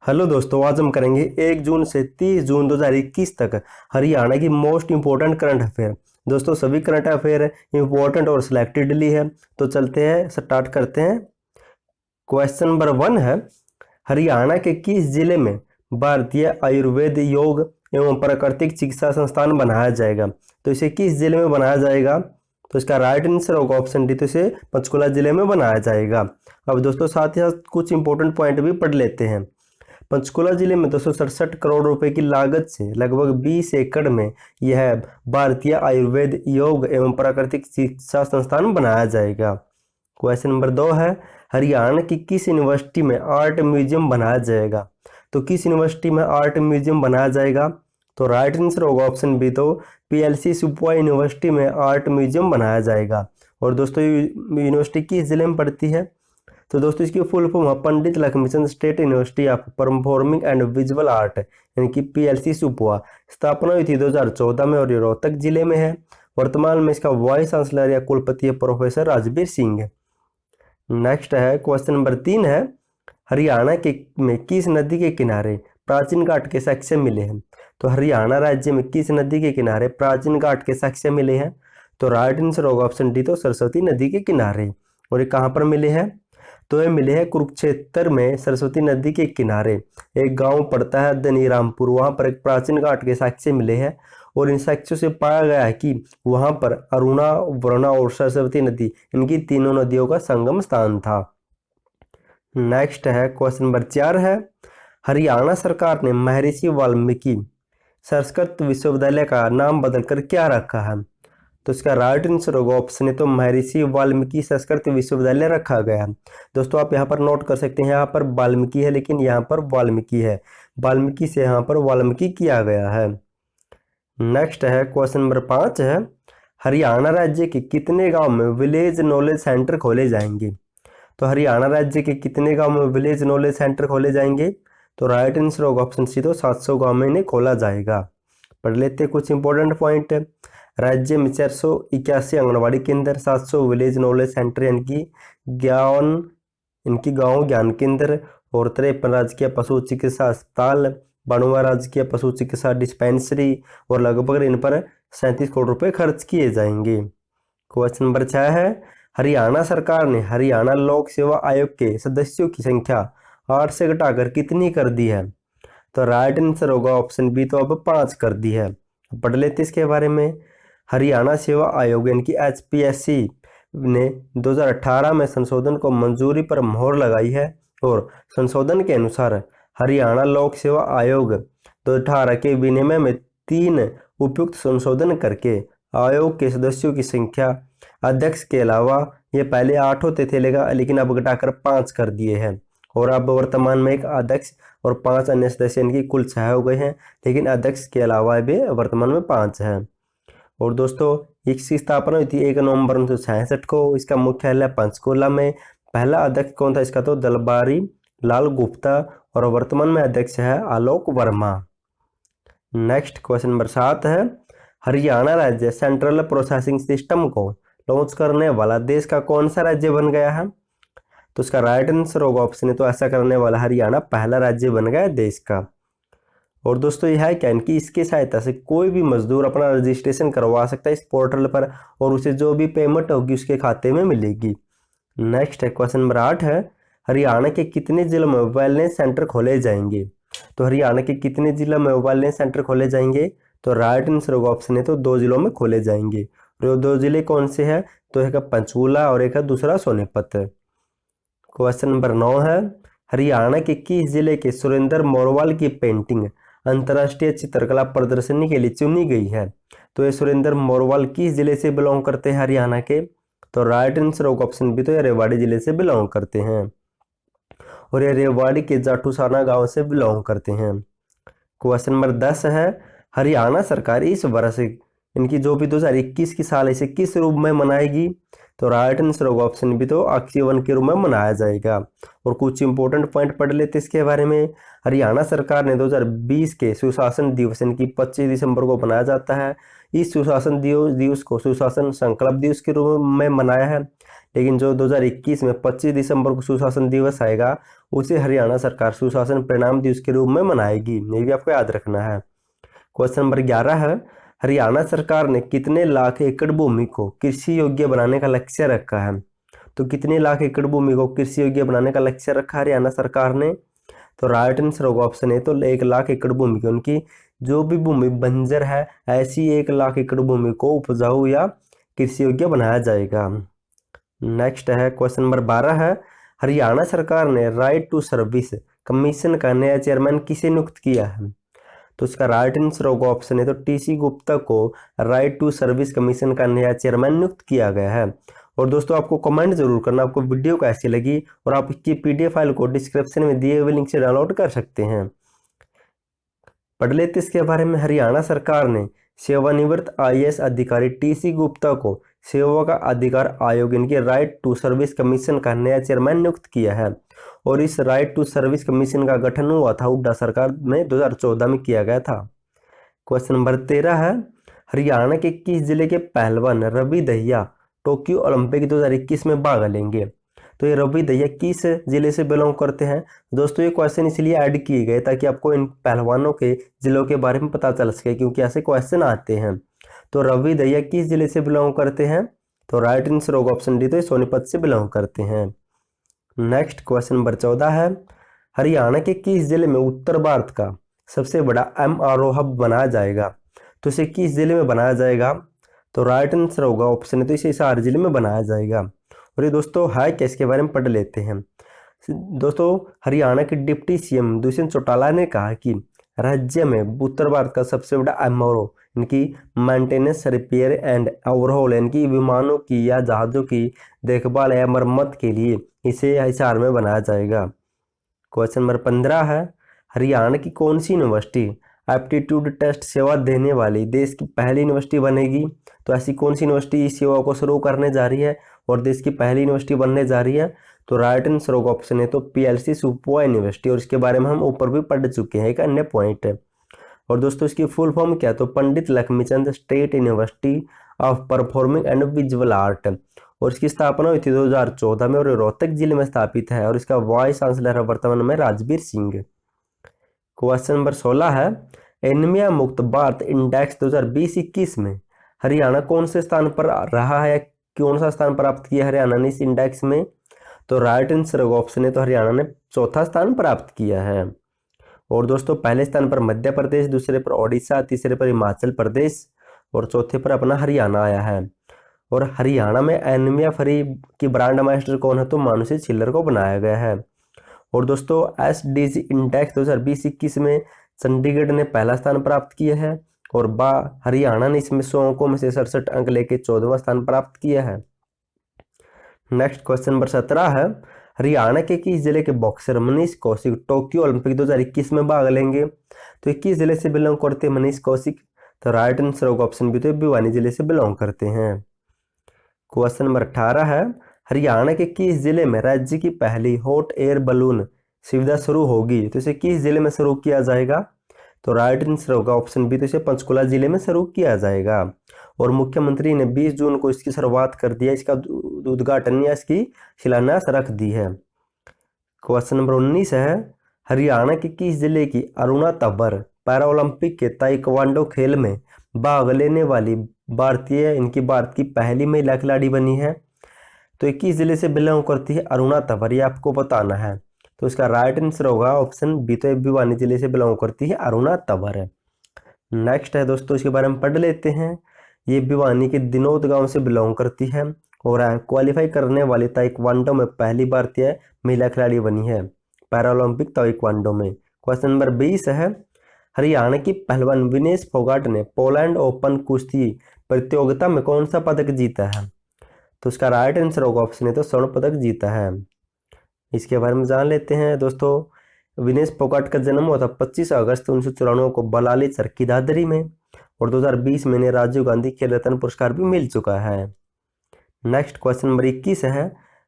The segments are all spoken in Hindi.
हेलो दोस्तों, आज हम करेंगे 1 जून से 30 जून 2021 तक हरियाणा की मोस्ट इंपॉर्टेंट करंट अफेयर। दोस्तों सभी करंट अफेयर इंपॉर्टेंट और सिलेक्टेडली है। तो चलते हैं, स्टार्ट करते हैं। क्वेश्चन नंबर 1 है, हरियाणा के किस जिले में भारतीय आयुर्वेद योग एवं प्राकृतिक चिकित्सा संस्थान बनाया जाएगा? तो इसे किस जिले में बनाया जाएगा? तो इसका राइट आंसर होगा ऑप्शन डी, तो इसे पंचकुला जिले में बनाया जाएगा। अब दोस्तों साथ ही साथ कुछ इंपॉर्टेंट पॉइंट भी पढ़ लेते हैं। पंचकुला जिले में 267 करोड़ रुपए की लागत से लगभग 20 एकड़ में यह भारतीय आयुर्वेद योग एवं प्राकृतिक चिकित्सा संस्थान बनाया जाएगा। क्वेश्चन नंबर 2 है, हरियाणा की किस यूनिवर्सिटी में आर्ट म्यूजियम बनाया जाएगा? तो किस यूनिवर्सिटी में आर्ट म्यूजियम बनाया जाएगा? तो राइट आंसर होगा ऑप्शन बी, तो पीएलसी सुपोआ यूनिवर्सिटी में आर्ट म्यूजियम बनाया जाएगा। और दोस्तों यूनिवर्सिटी किस जिले में पड़ती है? तो दोस्तों इसकी फुल फॉर्म है Pandit Lakshmichand state university of performing and visual art, यानी कि पीएलसी सुपोआ। स्थापना हुई थी 2014 में और ये रोहतक जिले में है। वर्तमान में इसका वाइस चांसलर या कुलपति है प्रोफेसर राजबीर सिंह। नेक्स्ट है क्वेश्चन नंबर 3 है, हरियाणा के में किस नदी के किनारे प्राचीन घाट के साक्ष्य मिले हैं? तो हरियाणा राज्य में किस नदी के किनारे प्राचीन घाट के साक्ष्य मिले हैं? तो राइट आंसर होगा ऑप्शन डी, तो सरस्वती नदी के किनारे। और ये कहाँ पर मिले हैं? तो ये मिले हैं कुरुक्षेत्र में सरस्वती नदी के किनारे। एक गांव पड़ता है धनीरामपुर, वहां पर एक प्राचीन घाट के साक्ष्य मिले हैं और इन साक्ष्यों से पाया गया है कि वहां पर अरुणा, वरुणा और सरस्वती नदी, इनकी तीनों नदियों का संगम स्थान था। नेक्स्ट है क्वेश्चन नंबर 4 है, हरियाणा सरकार ने महर्षि वाल्मीकि संस्कृत विश्वविद्यालय का नाम बदलकर क्या रखा है? तो इसका राइट आंसर होगा ऑप्शन है, तो महर्षि वाल्मीकि संस्कृत विश्वविद्यालय रखा गया है। दोस्तों आप यहाँ पर नोट कर सकते हैं, यहाँ पर वाल्मीकि है लेकिन यहाँ पर वाल्मीकि है, वाल्मीकि से यहाँ पर वाल्मीकि किया गया है। नेक्स्ट है क्वेश्चन नंबर 5 है, हरियाणा राज्य के कितने गांव में विलेज नॉलेज सेंटर खोले जाएंगे? तो हरियाणा राज्य के कितने गांव में विलेज नॉलेज सेंटर खोले जाएंगे? तो राइट आंसर होगा ऑप्शन सी, तो 700 गांव में इन्हें खोला जाएगा। पढ़ लेते हैं कुछ इंपॉर्टेंट पॉइंट। राज्य में 481 आंगनबाड़ी केंद्र, 700 विलेज नॉलेज सेंटर यानी कि गांव ज्ञान केंद्र और 53 राजकीय पशु चिकित्सा अस्पताल, 92 राजकीय पशु चिकित्सा डिस्पेंसरी और लगभग इन पर 37 करोड़ रुपए खर्च किए जाएंगे। क्वेश्चन नंबर 6 है, हरियाणा सरकार ने हरियाणा लोक सेवा आयोग के सदस्यों की संख्या 8 से घटाकर कितनी कर दी है? तो राइट आंसर होगा ऑप्शन बी, तो अब 5 कर दी है। पढ़ लेते इसके बारे में। हरियाणा सेवा आयोग यानी कि एचपीएससी ने 2018 में संशोधन को मंजूरी पर मोहर लगाई है और संशोधन के अनुसार हरियाणा लोक सेवा आयोग 2018 के विनिमय में 3 उपयुक्त संशोधन करके आयोग के सदस्यों की संख्या अध्यक्ष के अलावा, ये पहले 8 होते थे लेकिन अब घटाकर 5 कर दिए हैं और अब वर्तमान में एक अध्यक्ष और 5 अन्य सदस्य, इनकी कुल 6 हो गए हैं, लेकिन अध्यक्ष के अलावा भी वर्तमान में 5 हैं। और दोस्तों इसकी स्थापना हुई थी 1 नवंबर 1966 को। इसका मुख्यालय पंचकुला में। पहला अध्यक्ष कौन था इसका? तो दलबारी लाल गुप्ता और वर्तमान में अध्यक्ष है आलोक वर्मा। नेक्स्ट क्वेश्चन नंबर 7 है, हरियाणा राज्य सेंट्रल प्रोसेसिंग सिस्टम को लॉन्च करने वाला देश का कौन सा राज्य बन गया है? तो इसका राइट आंसर होगा ऑप्शन है, तो ऐसा करने वाला हरियाणा पहला राज्य बन गया देश का। और दोस्तों यह है क्या, इनकी इसकी सहायता से कोई भी मजदूर अपना रजिस्ट्रेशन करवा सकता है इस पोर्टल पर और उसे जो भी पेमेंट होगी उसके खाते में मिलेगी। नेक्स्ट है क्वेश्चन नंबर 8 है, हरियाणा के कितने जिलों में वेलनेस सेंटर खोले जाएंगे? तो हरियाणा के कितने जिलों में वेलनेस सेंटर खोले जाएंगे? तो राइट आंसर होगा ऑप्शन है, तो 2 जिलों में खोले जाएंगे। और वो 2 जिले कौन से हैं? तो एक है पंचकूला और एक है दूसरा सोनीपत। क्वेश्चन नंबर 9 है, हरियाणा के किस जिले के सुरेंद्र मोरवाल की पेंटिंग अंतर्राष्ट्रीय चित्रकला प्रदर्शनी के लिए चुनी गई है? तो ये सुरेंद्र मोरवाल किस जिले से बिलोंग करते हैं हरियाणा के? तो राइट आंसर होगा ऑप्शन बी, तो ये रेवाड़ी जिले से बिलोंग करते हैं और ये रेवाड़ी के जाटूसाना गांव से बिलोंग करते हैं। क्वेश्चन नंबर 10 है, हरियाणा सरकार इस वर्ष इनकी जो भी 2021 की साल इसे किस रूप में मनाएगी? तो राइट आंसर होगा ऑप्शन बी, तो अक्षय के रूप में मनाया जाएगा। और कुछ इंपॉर्टेंट पॉइंट पढ़ लेते इसके बारे में। हरियाणा सरकार ने 2020 के सुशासन दिवस इनकी 25 दिसंबर को मनाया जाता है। इस सुशासन दिवस को सुशासन संकल्प दिवस के रूप में मनाया है, लेकिन जो 2021 में 25 दिसंबर को सुशासन दिवस आएगा उसे हरियाणा सरकार सुशासन परिणाम दिवस के रूप में मनाएगी, ये भी आपको याद रखना है। क्वेश्चन नंबर 11 है, हरियाणा सरकार ने कितने लाख एकड़ भूमि को कृषि योग्य बनाने का लक्ष्य रखा है? तो कितने लाख एकड़ भूमि को कृषि योग्य बनाने का लक्ष्य रखा हरियाणा सरकार ने? तो राइट आंसर होगा ऑप्शन है, तो 1 लाख एकड़ भूमि की, उनकी जो भी भूमि बंजर है ऐसी 1 लाख एकड़ भूमि को उपजाऊ या कृषि योग्य बनाया जाएगा। नेक्स्ट है क्वेश्चन नंबर 12 है, हरियाणा सरकार ने राइट टू सर्विस कमीशन का नया चेयरमैन किसे नियुक्त किया है? तो इसका राइट आंसर होगा ऑप्शन है, तो टीसी गुप्ता को राइट टू सर्विस कमीशन का नया चेयरमैन नियुक्त किया गया है। और दोस्तों आपको कमेंट जरूर करना आपको वीडियो कैसी लगी, और आप इसकी पीडीएफ फाइल को डिस्क्रिप्शन में दिए हुए लिंक से डाउनलोड कर सकते हैं। पढ़ लेते इसके बारे में। हरियाणा सरकार ने सेवानिवृत्त आईएएस अधिकारी टीसी गुप्ता को सेवा का अधिकार आयोग इनके राइट टू सर्विस कमीशन का नया चेयरमैन नियुक्त किया है। और इस राइट टू सर्विस कमीशन का गठन हुआ था हुड्डा सरकार में 2014 में किया गया था। क्वेश्चन नंबर 13 है, हरियाणा के किस जिले के पहलवान रवि दहिया टोक्यो ओलंपिक 2021 में भाग लेंगे? तो ये रवि दहिया किस जिले से बिलोंग करते हैं? दोस्तों ये क्वेश्चन इसलिए ऐड किए गए ताकि आपको इन पहलवानों के जिलों के बारे में पता चल सके, क्योंकि ऐसे क्वेश्चन आते हैं। तो रवि दहिया किस जिले से बिलोंग करते हैं? तो राइट आंसर होगा ऑप्शन डी, तो ये सोनीपत से बिलोंग करते हैं। नेक्स्ट क्वेश्चन नंबर 14 है, हरियाणा के किस जिले में उत्तर भारत का सबसे बड़ा एमआरओ हब बनाया जाएगा? तो इसे किस जिले में बनाया जाएगा? तो राइट आंसर होगा ऑप्शन है, तो इसे हिसार जिले में बनाया जाएगा। और ये दोस्तों है क्या, इसके बारे में पढ़ लेते हैं। दोस्तों हरियाणा के डिप्टी सीएम दुष्यंत चौटाला ने कहा कि राज्य में उत्तर भारत का सबसे बड़ा एमआरओ इनकी मेंटेनेंस रिपेयर एंड ओवरहॉल इनकी विमानों की या जहाज़ों की देखभाल या मरम्मत के लिए इसे हिसार में बनाया जाएगा। क्वेश्चन नंबर 15 है, हरियाणा की कौन सी यूनिवर्सिटी एप्टीट्यूड टेस्ट सेवा देने वाली देश की पहली यूनिवर्सिटी बनेगी? तो ऐसी कौन सी यूनिवर्सिटी इस सेवा को शुरू करने जा रही है और देश की पहली यूनिवर्सिटी बनने जा रही है? तो राइट आंसर होगा ऑप्शन है, तो पीएलसी सुपोवा यूनिवर्सिटी, और इसके बारे में हम ऊपर भी पढ़ चुके हैं, एक अन्य पॉइंट है। और दोस्तों इसकी फुल फॉर्म क्या है? तो Pandit Lakshmichand state university of performing and visual art, और इसकी स्थापना हुई थी 2014 में और रोहतक जिले में स्थापित है, और इसका वाइस चांसलर है वर्तमान में राजवीर सिंह। क्वेश्चन नंबर 16 है, एनीमिया मुक्त भारत इंडेक्स 2020-21 में हरियाणा कौन से स्थान पर रहा है, कौन सा स्थान प्राप्त किया हरियाणा ने इस इंडेक्स में? तो राइट आंसर ऑप्शन है, तो हरियाणा ने चौथा स्थान प्राप्त किया है। और दोस्तों पहले स्थान पर मध्य प्रदेश, दूसरे पर ओडिशा, तीसरे पर हिमाचल प्रदेश और चौथे पर अपना हरियाणा आया है। और हरियाणा में एनीमिया फ्री की ब्रांड एम्बेसडर कौन है? तो मानुषी छिल्लर को बनाया गया है। और दोस्तों एसडीजी इंडेक्स 2020-21 में चंडीगढ़ ने पहला स्थान प्राप्त किया है, और हरियाणा ने इसमें 100 अंकों में से 67 अंक लेके 14वां स्थान प्राप्त किया है। नेक्स्ट क्वेश्चन नंबर 17 है, हरियाणा के किस जिले के boxer Manish Kaushik Tokyo Olympic 2021 में भाग लेंगे? तो किस जिले से बिलोंग करते हैं मनीष कौशिक? तो राइट आंसर होगा ऑप्शन बी, तो भिवानी जिले से बिलोंग करते हैं। क्वेश्चन नंबर 18 है, हरियाणा के किस जिले में राज्य की पहली हॉट एयर बलून सुविधा शुरू होगी? तो इसे किस जिले में शुरू किया जाएगा? तो राइट आंसर होगा ऑप्शन बी, तो इसे पंचकुला जिले में शुरू किया जाएगा। और मुख्यमंत्री ने 20 जून को इसकी शुरुआत कर दिया, इसका उद्घाटन या इसकी शिलान्यास रख दी है। क्वेश्चन नंबर 19 है, हरियाणा के किस जिले की अरुणा तंवर पैरालंपिक के ताइक्वांडो खेल में भाग लेने वाली भारत की पहली महिला खिलाड़ी बनी है? तो 21 जिले से बिलोंग करती है अरुणा तंवर, ये आपको बताना है। तो इसका राइट आंसर होगा ऑप्शन बी, तो भिवानी जिले से बिलोंग करती है अरुणा तंवर। नेक्स्ट है दोस्तों, इसके बारे में पढ़ लेते हैं। ये भिवानी के दिनोद गांव से बिलोंग करती है और क्वालिफाई करने वाली ताइक्वांडो में पहली भारतीय महिला खिलाड़ी बनी है पैरालंपिक ताइक्वांडो में। क्वेश्चन नंबर 20 है, हरियाणा की पहलवान विनेश फोगाट ने पोलैंड ओपन कुश्ती प्रतियोगिता में कौन सा पदक जीता है? तो इसका राइट आंसर होगा ऑप्शन है, तो स्वर्ण पदक जीता है। इसके बारे में जान लेते हैं दोस्तों। विनेश फोगाट का जन्म हुआ था 25 अगस्त 1994 को बलाली चरखी दादरी में, और 2020 में इन्हें राजीव गांधी खेल रत्न पुरस्कार भी मिल चुका है। नेक्स्ट क्वेश्चन नंबर 21 है,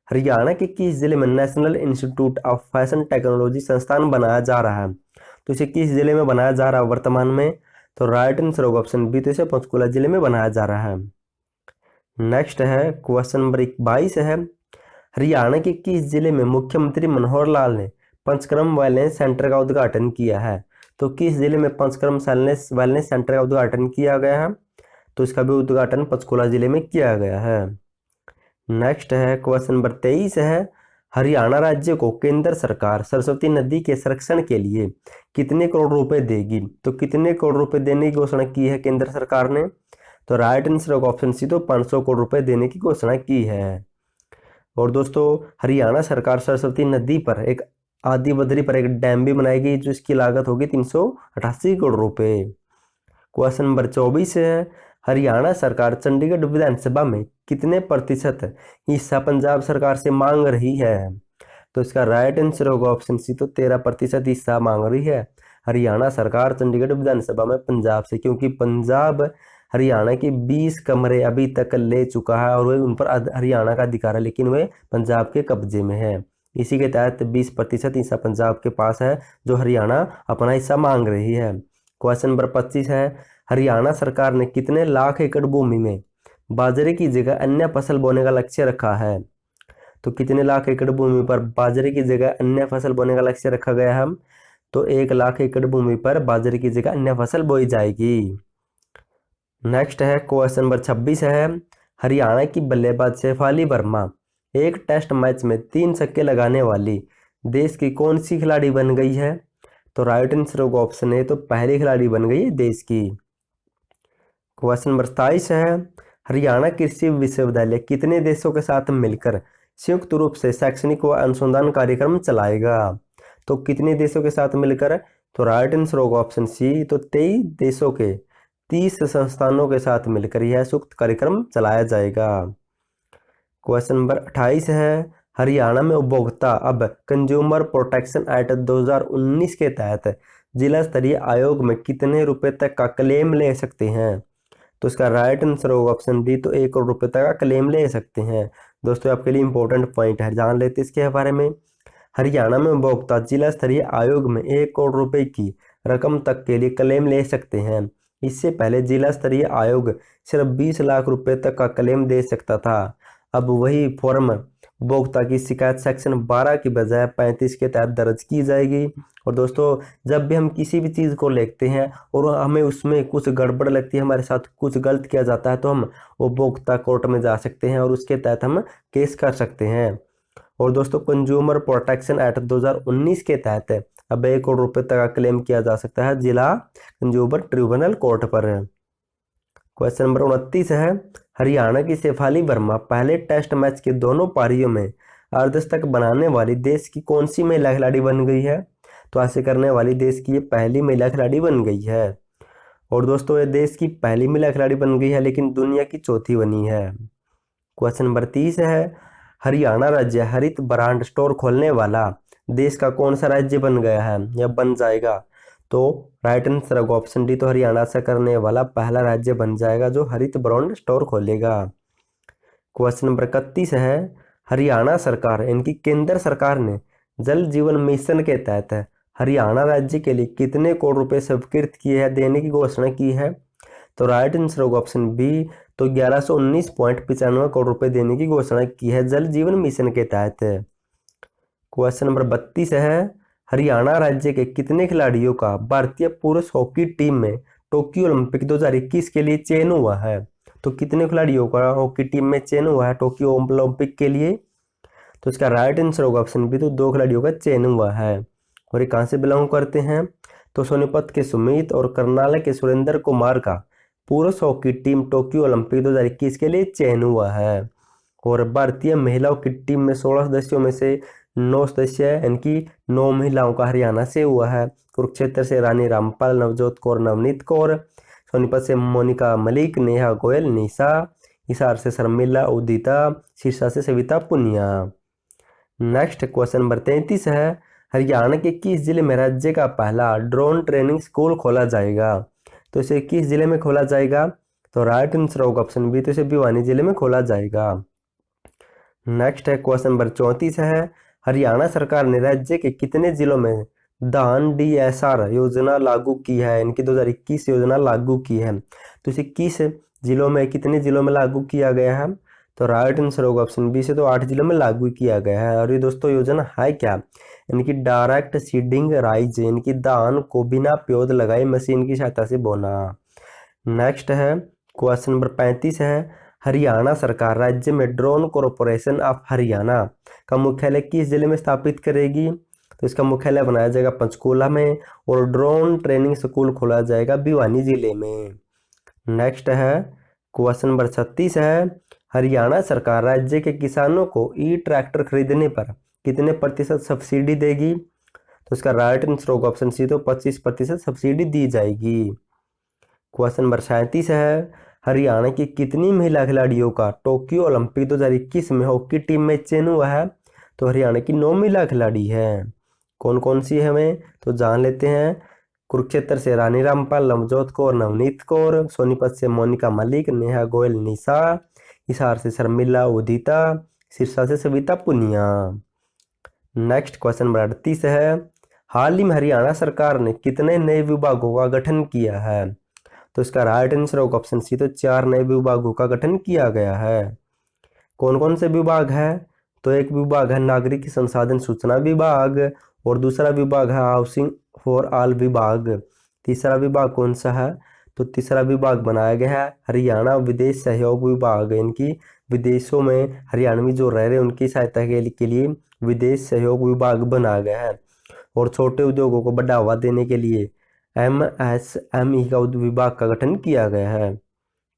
हरियाणा के किस जिले में national institute of fashion technology संस्थान बनाया जा रहा है? तो इसे किस जिले में बनाया जा रहा है वर्तमान में? तो राइट आंसर होगा ऑप्शन बी, तो इसे पंचकुला जिले में बनाया जा रहा है। नेक्स्ट है क्वेश्चन नंबर 22 है, हरियाणा के किस जिले में मुख्यमंत्री मनोहर लाल ने पंचकर्म वेलनेस सेंटर का उद्घाटन किया है? तो किस जिले में पंचकर्म वेलनेस सेंटर का उद्घाटन किया गया है? तो इसका भी उद्घाटन पंचकुला जिले में किया गया है। नेक्स्ट है क्वेश्चन नंबर 23 है, हरियाणा राज्य को केंद्र सरकार सरस्वती नदी के संरक्षण के लिए कितने करोड़ रुपए देगी? तो कितने करोड़ रुपए देने की घोषणा की है केंद्र सरकार ने? तो राइट आंसर होगा ऑप्शन सी, तो 500 करोड़ रुपए देने की घोषणा की है। और दोस्तों हरियाणा सरकार सरस्वती नदी पर एक आदि बद्री पर एक डैम भी बनाएगी जिसकी लागत होगी 388 करोड़ रुपए। क्वेश्चन नंबर 24 है, हरियाणा सरकार चंडीगढ़ विधानसभा में कितने प्रतिशत हिस्सा पंजाब सरकार से मांग रही है? तो इसका राइट आंसर होगा ऑप्शन सी, तो 13% हिस्सा मांग रही है हरियाणा सरकार चंडीगढ़ विधानसभा में पंजाब से, क्योंकि पंजाब हरियाणा के 20 कमरे अभी तक ले चुका है और वे उन पर हरियाणा का अधिकार है, लेकिन वे पंजाब के कब्जे में है। इसी के तहत 20% हिस्सा पंजाब के पास है जो हरियाणा अपना हिस्सा मांग रही है। क्वेश्चन नंबर 25 है, हरियाणा सरकार ने कितने लाख एकड़ भूमि में बाजरे की जगह अन्य फसल बोने का लक्ष्य रखा है? तो कितने लाख एकड़ भूमि पर बाजरे की जगह अन्य फसल बोने का लक्ष्य रखा गया है? तो 1 लाख एकड़ भूमि पर बाजरे की जगह अन्य फसल बोई जाएगी। नेक्स्ट है क्वेश्चन नंबर 26 है, हरियाणा की बल्लेबाज शेफाली वर्मा एक टेस्ट मैच में 3 छक्के लगाने वाली देश की कौन सी खिलाड़ी बन गई है? तो राइट आंसर होगा ऑप्शन ए, तो पहली खिलाड़ी बन गई है देश की। क्वेश्चन नंबर 27 है, हरियाणा कृषि विश्वविद्यालय कितने देशों के साथ मिलकर संयुक्त रूप से शैक्षणिक व अनुसंधान कार्यक्रम चलाएगा? तो कितने देशों के साथ मिलकर? तो राइट आंसर होगा ऑप्शन सी, तो 23 देशों के 30 संस्थानों के साथ मिलकर यह संयुक्त कार्यक्रम चलाया जाएगा। क्वेश्चन नंबर 28 है, हरियाणा में उपभोक्ता अब कंज्यूमर प्रोटेक्शन एक्ट 2019 के तहत जिला स्तरीय आयोग में कितने रुपए तक का क्लेम ले सकते हैं? तो इसका राइट आंसर होगा ऑप्शन डी, तो 1 करोड़ रुपए तक का क्लेम ले सकते हैं। दोस्तों आपके लिए इंपॉर्टेंट पॉइंट है, जान लेते इसके बारे में। हरियाणा में उपभोक्ता जिला स्तरीय आयोग में 1 करोड़ रुपए की रकम तक के लिए क्लेम ले सकते हैं। इससे पहले जिला स्तरीय आयोग सिर्फ 20 लाख रुपए तक का क्लेम दे सकता था। अब वही फॉर्म उपभोक्ता की शिकायत सेक्शन 12 की बजाय 35 के तहत दर्ज की जाएगी। और दोस्तों जब भी हम किसी भी चीज़ को लिखते हैं और हमें उसमें कुछ गड़बड़ लगती है, हमारे साथ कुछ गलत किया जाता है, तो हम उपभोक्ता कोर्ट में जा सकते हैं और उसके तहत हम केस कर सकते हैं। और दोस्तों कंज्यूमर प्रोटेक्शन एक्ट 2019 के तहत अब 1 करोड़ रुपए तक का क्लेम किया जा सकता है जिला कंज्यूमर ट्रिब्यूनल कोर्ट पर। क्वेश्चन नंबर 29 है, हरियाणा की शेफाली वर्मा पहले टेस्ट मैच के दोनों पारियों में अर्धशतक बनाने वाली देश की कौन सी महिला खिलाड़ी बन गई है? तो ऐसे करने वाली देश की ये पहली महिला खिलाड़ी बन गई है। और दोस्तों ये देश की पहली महिला खिलाड़ी बन गई है, लेकिन दुनिया की चौथी बनी है। क्वेश्चन नंबर 30 है, हरियाणा राज्य हरित ब्रांड स्टोर खोलने वाला देश का कौन सा राज्य बन गया है या बन जाएगा? तो राइट आंसर होगा ऑप्शन डी, तो हरियाणा से करने वाला पहला राज्य बन जाएगा जो हरित ब्रांड स्टोर खोलेगा। क्वेश्चन नंबर 31 है, हरियाणा सरकार इनकी केंद्र सरकार ने जल जीवन मिशन के तहत हरियाणा राज्य के लिए कितने करोड़ रुपए स्वीकृत किए हैं, देने की घोषणा की है? तो राइट आंसर होगा ऑप्शन बी, तो 1119.95 करोड़ रुपए देने की घोषणा की है जल जीवन मिशन के तहत। क्वेश्चन नंबर 32 है, हरियाणा राज्य के कितने खिलाड़ियों का भारतीय पुरुष हॉकी टीम में टोक्यो ओलंपिक 2021 के लिए चयन हुआ है? तो कितने खिलाड़ियों का हॉकी टीम में चयन हुआ है टोक्यो ओलंपिक के लिए? तो इसका राइट आंसर होगा ऑप्शन बी, तो 2 खिलाड़ियों का चयन हुआ है। और ये कहाँ से बिलोंग करते हैं? तो सोनीपत के सुमित और करनाल के सुरेंद्र कुमार का पुरुष हॉकी टीम टोक्यो ओलंपिक 2021 के लिए चयन हुआ है। और भारतीय महिला हॉकी टीम में 16 सदस्यों में से 9 सदस्य है, इनकी 9 महिलाओं का हरियाणा से हुआ है। कुरुक्षेत्र से रानी रामपाल, नवजोत कौर, नवनीत कौर, सोनीपत से मोनिका मलिक, नेहा गोयल, निशा, हिसार से शर्मिला, उदिता, सिरसा से Savita Punia. Next question number 33 है, हरियाणा के किस जिले में राज्य का पहला ड्रोन ट्रेनिंग स्कूल खोला जाएगा? तो इसे किस जिले में खोला जाएगा? तो राइट आंसर होगा ऑप्शन बी, तो इसे भिवानी जिले में खोला जाएगा। नेक्स्ट है क्वेश्चन नंबर 34 है, हरियाणा सरकार ने राज्य के कितने जिलों में धान DSR योजना लागू की है? इनकी 2021 योजना लागू की है, तो इसे किस जिलों में कितने जिलों में लागू किया गया है? तो राइट आंसर होगा ऑप्शन बी से, तो 8 जिलों में लागू किया गया है। और ये दोस्तों योजना है क्या, इनकी डायरेक्ट सीडिंग राइज, इनकी धान को बिना प्योद लगाए मशीन की सहायता से बोना। नेक्स्ट है क्वेश्चन नंबर 35 है, हरियाणा सरकार राज्य में ड्रोन कॉरपोरेशन ऑफ हरियाणा का मुख्यालय किस जिले में स्थापित करेगी। तो इसका मुख्यालय बनाया जाएगा पंचकूला में, और ड्रोन ट्रेनिंग स्कूल खोला जाएगा भिवानी जिले में। नेक्स्ट है क्वेश्चन नंबर 36 है, हरियाणा सरकार राज्य के किसानों को ई ट्रैक्टर खरीदने पर कितने प्रतिशत सब्सिडी देगी। तो इसका राइट आंसर होगा ऑप्शन सी, तो 25% सब्सिडी दी जाएगी। क्वेश्चन नंबर 37 है, हरियाणा की कितनी महिला खिलाड़ियों का टोक्यो ओलंपिक 2021 में हॉकी टीम में चयन हुआ है। तो हरियाणा की 9 महिला खिलाड़ी हैं। कौन कौन सी है हमें तो जान लेते हैं। कुरुक्षेत्र से रानी रामपाल, नवजोत कौर, नवनीत कौर, सोनीपत से मोनिका मलिक, नेहा गोयल निशा, हिसार से शर्मिला उदिता, सिरसा से Savita Punia. Next question number 38 है, हाल ही में हरियाणा सरकार ने कितने नए विभागों का गठन किया है। तो इसका राइट आंसर होगा ऑप्शन सी, तो 4 नए विभागों का गठन किया गया है। कौन कौन से विभाग है, तो एक विभाग है नागरिक संसाधन सूचना विभाग, और दूसरा विभाग है हाउसिंग फॉर ऑल विभाग। तीसरा विभाग कौन सा है, तो तीसरा विभाग बनाया गया है हरियाणा विदेश सहयोग विभाग। इनकी विदेशों में हरियाणवी जो रह रहे हैं उनकी सहायता के लिए विदेश सहयोग विभाग बनाया गया है। और छोटे उद्योगों को बढ़ावा देने के लिए MSME का विभाग का गठन किया गया है।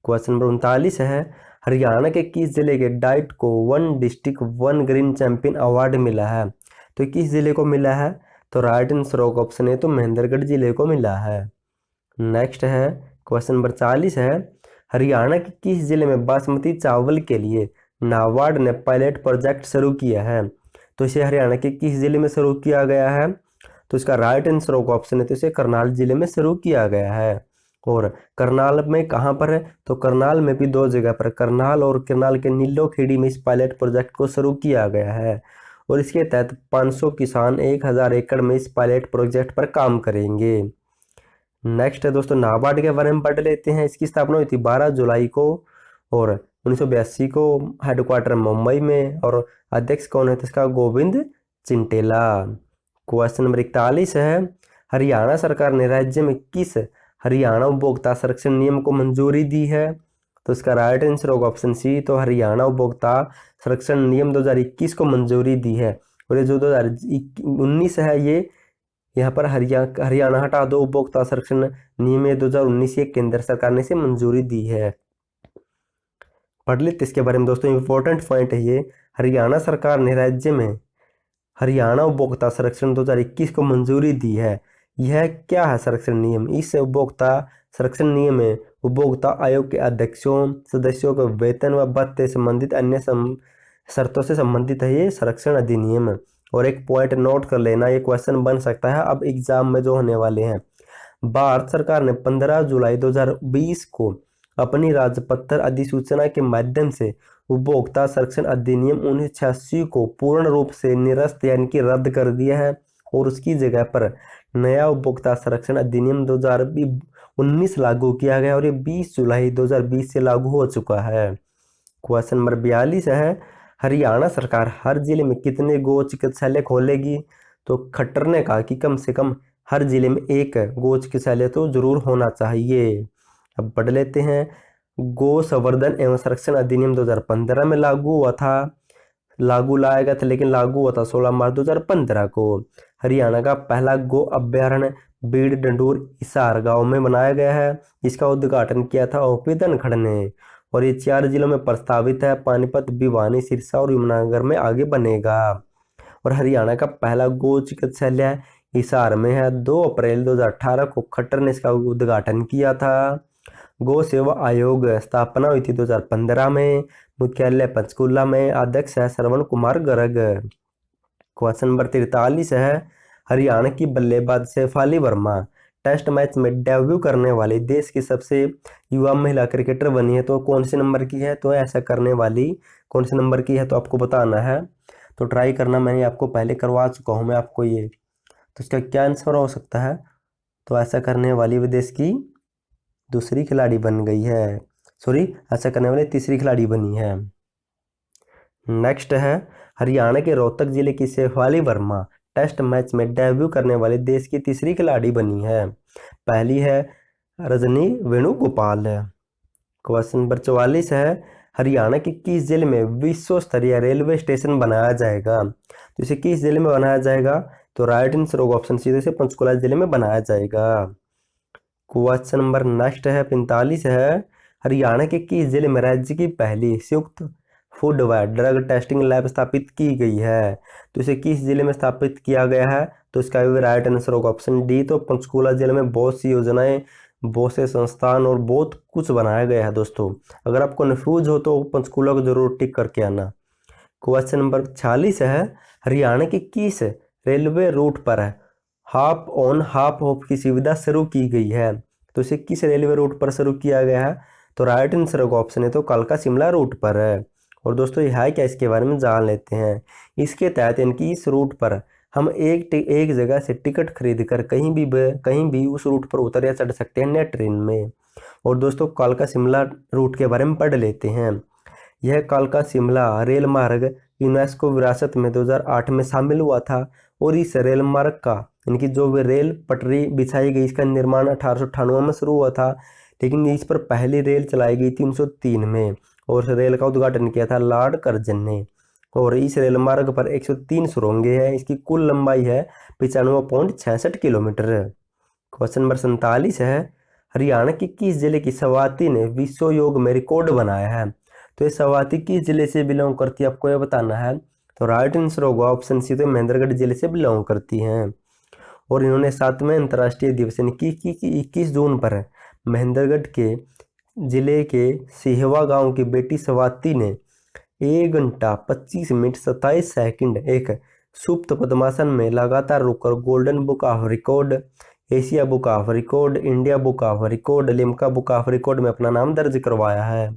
क्वेश्चन नंबर 39 है, हरियाणा के किस जिले के डाइट को 1 डिस्ट्रिक्ट 1 ग्रीन चैंपियन अवार्ड मिला है। तो किस जिले को मिला है, तो राइट आंसर होगा ऑप्शन ए, तो महेंद्रगढ़ जिले को मिला है। नेक्स्ट है क्वेश्चन नंबर 40 है, हरियाणा के किस जिले में बासमती चावल के लिए नाबार्ड ने पायलट प्रोजेक्ट शुरू किया है। तो इसे हरियाणा के किस जिले में शुरू किया गया है, तो इसका राइट आंसर होगा ऑप्शन है, तो इसे करनाल जिले में शुरू किया गया है। और करनाल में कहाँ पर है, तो करनाल में भी 2 जगह पर, करनाल और करनाल के नीलो खेड़ी में इस पायलट प्रोजेक्ट को शुरू किया गया है। और इसके तहत 500 किसान 1000 एकड़ में इस पायलट प्रोजेक्ट पर काम करेंगे। नेक्स्ट है दोस्तों नाबार्ड के बारे में पढ़ लेते हैं। इसकी स्थापना हुई थी 12 जुलाई को, और 1982 को हेडक्वार्टर मुंबई में, और अध्यक्ष कौन है, तो इसका गोविंद चिंटेला। क्वेश्चन नंबर 41 है, हरियाणा सरकार ने राज्य में किस हरियाणा उपभोक्ता संरक्षण नियम को मंजूरी दी है। तो इसका राइट आंसर होगा ऑप्शन सी, तो हरियाणा उपभोक्ता संरक्षण नियम 2021 को मंजूरी दी है। और ये जो 2019 है, ये यहाँ पर हरियाणा हटा दो उपभोक्ता संरक्षण नियम 2019 ये केंद्र सरकार ने इसे मंजूरी दी है। पढ़ लेते इसके बारे में दोस्तों, इंपॉर्टेंट पॉइंट है ये, हरियाणा सरकार ने राज्य में हरियाणा उपभोक्ता संरक्षण 2021 को मंजूरी दी है। यह क्या है संरक्षण नियम, इस उपभोक्ता संरक्षण नियम में उपभोक्ता आयोग के अध्यक्षों सदस्यों के वेतन व भत्ते संबंधित अन्य शर्तों से संबंधित है ये संरक्षण अधिनियम। और एक पॉइंट नोट कर लेना, ये क्वेश्चन बन सकता है अब एग्जाम में जो होने वाले हैं। भारत सरकार ने 15 जुलाई 2020 को अपनी राजपत्र अधिसूचना के माध्यम से उपभोक्ता संरक्षण अधिनियम 1986 को पूर्ण रूप से निरस्त यानी कि रद्द कर दिया है, और उसकी जगह पर नया उपभोक्ता संरक्षण अधिनियम 2019 लागू किया गया, और ये 20 जुलाई 2020 से लागू हो चुका है। क्वेश्चन नंबर 42 है, हरियाणा सरकार हर जिले में कितने गो चिकित्सालय खोलेगी। तो खट्टर ने कहा कि कम से कम हर जिले में एक गो चिकित्सालय तो जरूर होना चाहिए। अब पढ़ लेते हैं, गो संवर्धन एवं संरक्षण अधिनियम 2015 में लागू हुआ था, लागू लाया गया था, लेकिन लागू हुआ था 16 मार्च 2015 को। हरियाणा का पहला गो अभ्यारण्य बीड़ डंडूर हिसार गांव में बनाया गया है, इसका उद्घाटन किया था ओपी धनखड़ ने। और ये 4 जिलों में प्रस्तावित है, पानीपत, भिवानी, सिरसा और यमुनानगर में आगे बनेगा। और हरियाणा का पहला गो चिकित्सालय हिसार में है, 2 अप्रैल 2018 को खट्टर ने इसका उद्घाटन किया था। गो सेवा आयोग स्थापना हुई थी 2015 में, मुख्यालय पंचकूला में, अध्यक्ष है श्रवण कुमार गर्ग। क्वेश्चन नंबर 43 है, हरियाणा की बल्लेबाज शेफाली वर्मा टेस्ट मैच में डेब्यू करने वाली देश की सबसे युवा महिला क्रिकेटर बनी है। तो कौन से नंबर की है, तो ऐसा करने वाली कौन से नंबर की है, तो आपको बताना है। तो ट्राई करना, मैंने आपको पहले करवा चुका हूँ मैं आपको ये। तो इसका क्या आंसर हो सकता है, तो ऐसा करने वाली विदेश की दूसरी खिलाड़ी बन गई है, सॉरी ऐसा करने वाली तीसरी खिलाड़ी बनी है। नेक्स्ट है हरियाणा के रोहतक जिले की शेफाली वर्मा टेस्ट मैच में डेब्यू करने वाले देश की तीसरी खिलाड़ी बनी है। पहली है रजनी वेणुगोपाल। क्वेश्चन नंबर 44 है हरियाणा के किस जिले में विश्व स्तरीय रेलवे स्टेशन बनाया जाएगा। तो इसे किस जिले में बनाया जाएगा, तो राइट आंसर होगा ऑप्शन सी से पंचकुला जिले में बनाया जाएगा। क्वेश्चन नंबर नेक्स्ट है 45 है हरियाणा के किस जिले में राज्य की पहली संयुक्त फूड व ड्रग टेस्टिंग लैब स्थापित की गई है। तो इसे किस जिले में स्थापित किया गया है, तो इसका भी राइट आंसर होगा ऑप्शन डी। तो पंचकुला जिले में बहुत सी योजनाएं, बहुत से संस्थान और बहुत कुछ बनाया गया है दोस्तों। अगर आपको कंफ्यूज हो तो पंचकुला को जरूर टिक करके आना। क्वेश्चन नंबर 46 है हरियाणा के किस रेलवे रूट पर हाफ ऑन हाफ ऑफ की सुविधा शुरू की गई है। तो इसे किस रेलवे रूट पर शुरू किया गया है, तो राइट आंसर होगा ऑप्शन है तो कालका शिमला रूट पर है। और दोस्तों ये है क्या, इसके बारे में जान लेते हैं। इसके तहत इनकी इस रूट पर हम एक जगह से टिकट खरीद कर कहीं भी उस रूट पर उतर या चढ़ सकते हैं नए ट्रेन में। और दोस्तों कालका शिमला रूट के बारे में पढ़ लेते हैं। यह कालका शिमला रेल मार्ग यूनेस्को विरासत में 2008 में शामिल हुआ था। और इस रेल मार्ग का इनकी जो भी रेल पटरी बिछाई गई, इसका निर्माण 1898 में शुरू हुआ था, लेकिन इस पर पहली रेल चलाई गई 303 में और इस रेल का उद्घाटन किया था लॉर्ड कर्जन ने। और इस रेल मार्ग पर 103 सुरंगें हैं। इसकी कुल लंबाई है 95.66 किलोमीटर। क्वेश्चन नंबर 47 है हरियाणा की किस जिले की स्वाति ने विश्व योग में रिकॉर्ड बनाया है। तो ये स्वाति किस जिले से बिलोंग करती है, आपको यह बताना है। तो राइट आंसर होगा ऑप्शन सी, तो महेंद्रगढ़ जिले से बिलोंग करती हैं। और इन्होंने 7वें अंतर्राष्ट्रीय दिवस यानी कि 21 जून पर महेंद्रगढ़ के जिले के सिहवा गांव की बेटी स्वाति ने 1 घंटा 25 मिनट 27 सेकंड एक सुप्त पद्मासन में लगातार रुककर golden book of record, Asia book of record, India book of record, Limca book of record में अपना नाम दर्ज करवाया है।